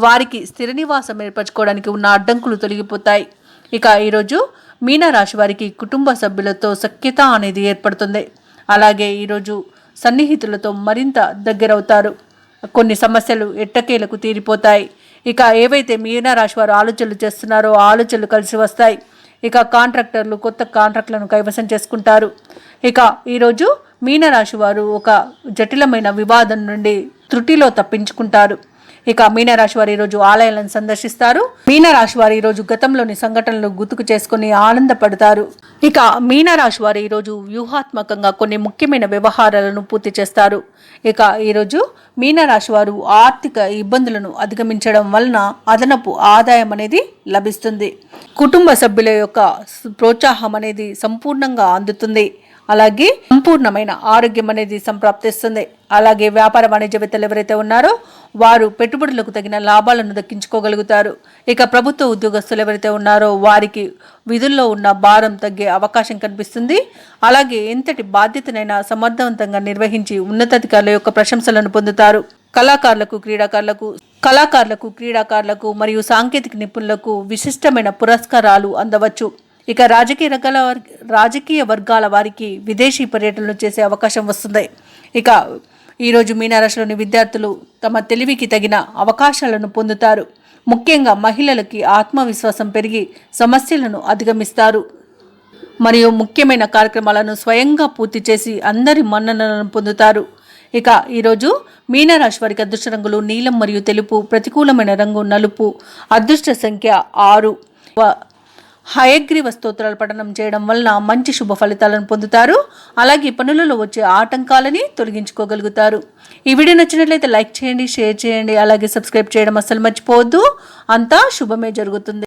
వారికి స్థిర నివాసం ఏర్పరచుకోవడానికి ఉన్న అడ్డంకులు తొలగిపోతాయి. ఇక ఈరోజు మీనరాశి వారికి కుటుంబ సభ్యులతో సఖ్యత అనేది ఏర్పడుతుంది. అలాగే ఈరోజు సన్నిహితులతో మరింత దగ్గరవుతారు. కొన్ని సమస్యలు ఎట్టకేలకు తీరిపోతాయి. ఇక ఏవైతే మీనరాశి వారు ఆలోచనలు చేస్తున్నారో ఆలోచనలు కలిసి వస్తాయి. ఇక కాంట్రాక్టర్లు కొత్త కాంట్రాక్టులను కైవసం చేసుకుంటారు. ఇక ఈరోజు మీనరాశి వారు ఒక జటిలమైన వివాదం నుండి త్రుటిలో తప్పించుకుంటారు. ఇక మీనరాశి వారు ఈరోజు ఆలయాలను సందర్శిస్తారు. మీనరాశి వారు ఈరోజు గతంలోని సంఘటనలు గుర్తుకు చేసుకుని ఆనందపడతారు. ఇక మీనరాశి వారు ఈరోజు వ్యూహాత్మకంగా కొన్ని ముఖ్యమైన వ్యవహారాలను పూర్తి చేస్తారు. ఇక ఈరోజు మీనరాశి వారు ఆర్థిక ఇబ్బందులను అధిగమించడం వలన అదనపు ఆదాయం అనేది లభిస్తుంది. కుటుంబ సభ్యుల యొక్క ప్రోత్సాహం అనేది సంపూర్ణంగా అందుతుంది. అలాగే సంపూర్ణమైన ఆరోగ్యం అనేది సంప్రాప్తిస్తుంది. అలాగే వ్యాపార వాణిజ్యవేత్తలు ఎవరైతే ఉన్నారో వారు పెట్టుబడులకు తగిన లాభాలను దక్కించుకోగలుగుతారు. ఇక ప్రభుత్వ ఉద్యోగస్తులు ఎవరైతే ఉన్నారో వారికి విధుల్లో ఉన్న భారం తగ్గే అవకాశం కనిపిస్తుంది. అలాగే ఎంతటి బాధ్యతనైనా సమర్థవంతంగా నిర్వహించి ఉన్నతాధికారుల యొక్క ప్రశంసలను పొందుతారు. కళాకారులకు క్రీడాకారులకు మరియు సాంకేతిక నిపుణులకు విశిష్టమైన పురస్కారాలు అందవచ్చు. ఇక రాజకీయ వర్గాల వారికి విదేశీ పర్యటనలు చేసే అవకాశం వస్తుంది. ఇక ఈరోజు మీనరాశిలోని విద్యార్థులు తమ తెలివికి తగిన అవకాశాలను పొందుతారు. ముఖ్యంగా మహిళలకి ఆత్మవిశ్వాసం పెరిగి సమస్యలను అధిగమిస్తారు మరియు ముఖ్యమైన కార్యక్రమాలను స్వయంగా పూర్తి చేసి అందరి మన్ననలను పొందుతారు. ఇక ఈరోజు మీనరాశి వారికి అదృష్ట రంగులు నీలం మరియు తెలుపు, ప్రతికూలమైన రంగు నలుపు, అదృష్ట సంఖ్య 6. హయగ్రీవ స్తోత్రాలు పఠనం చేయడం వలన మంచి శుభ ఫలితాలను పొందుతారు. అలాగే పనులలో వచ్చే ఆటంకాలని తొలగించుకోగలుగుతారు. ఈ వీడియో నచ్చినట్లయితే లైక్ చేయండి, షేర్ చేయండి, అలాగే సబ్స్క్రైబ్ చేయడం అస్సలు మర్చిపోవద్దు. అంతా శుభమే జరుగుతుంది.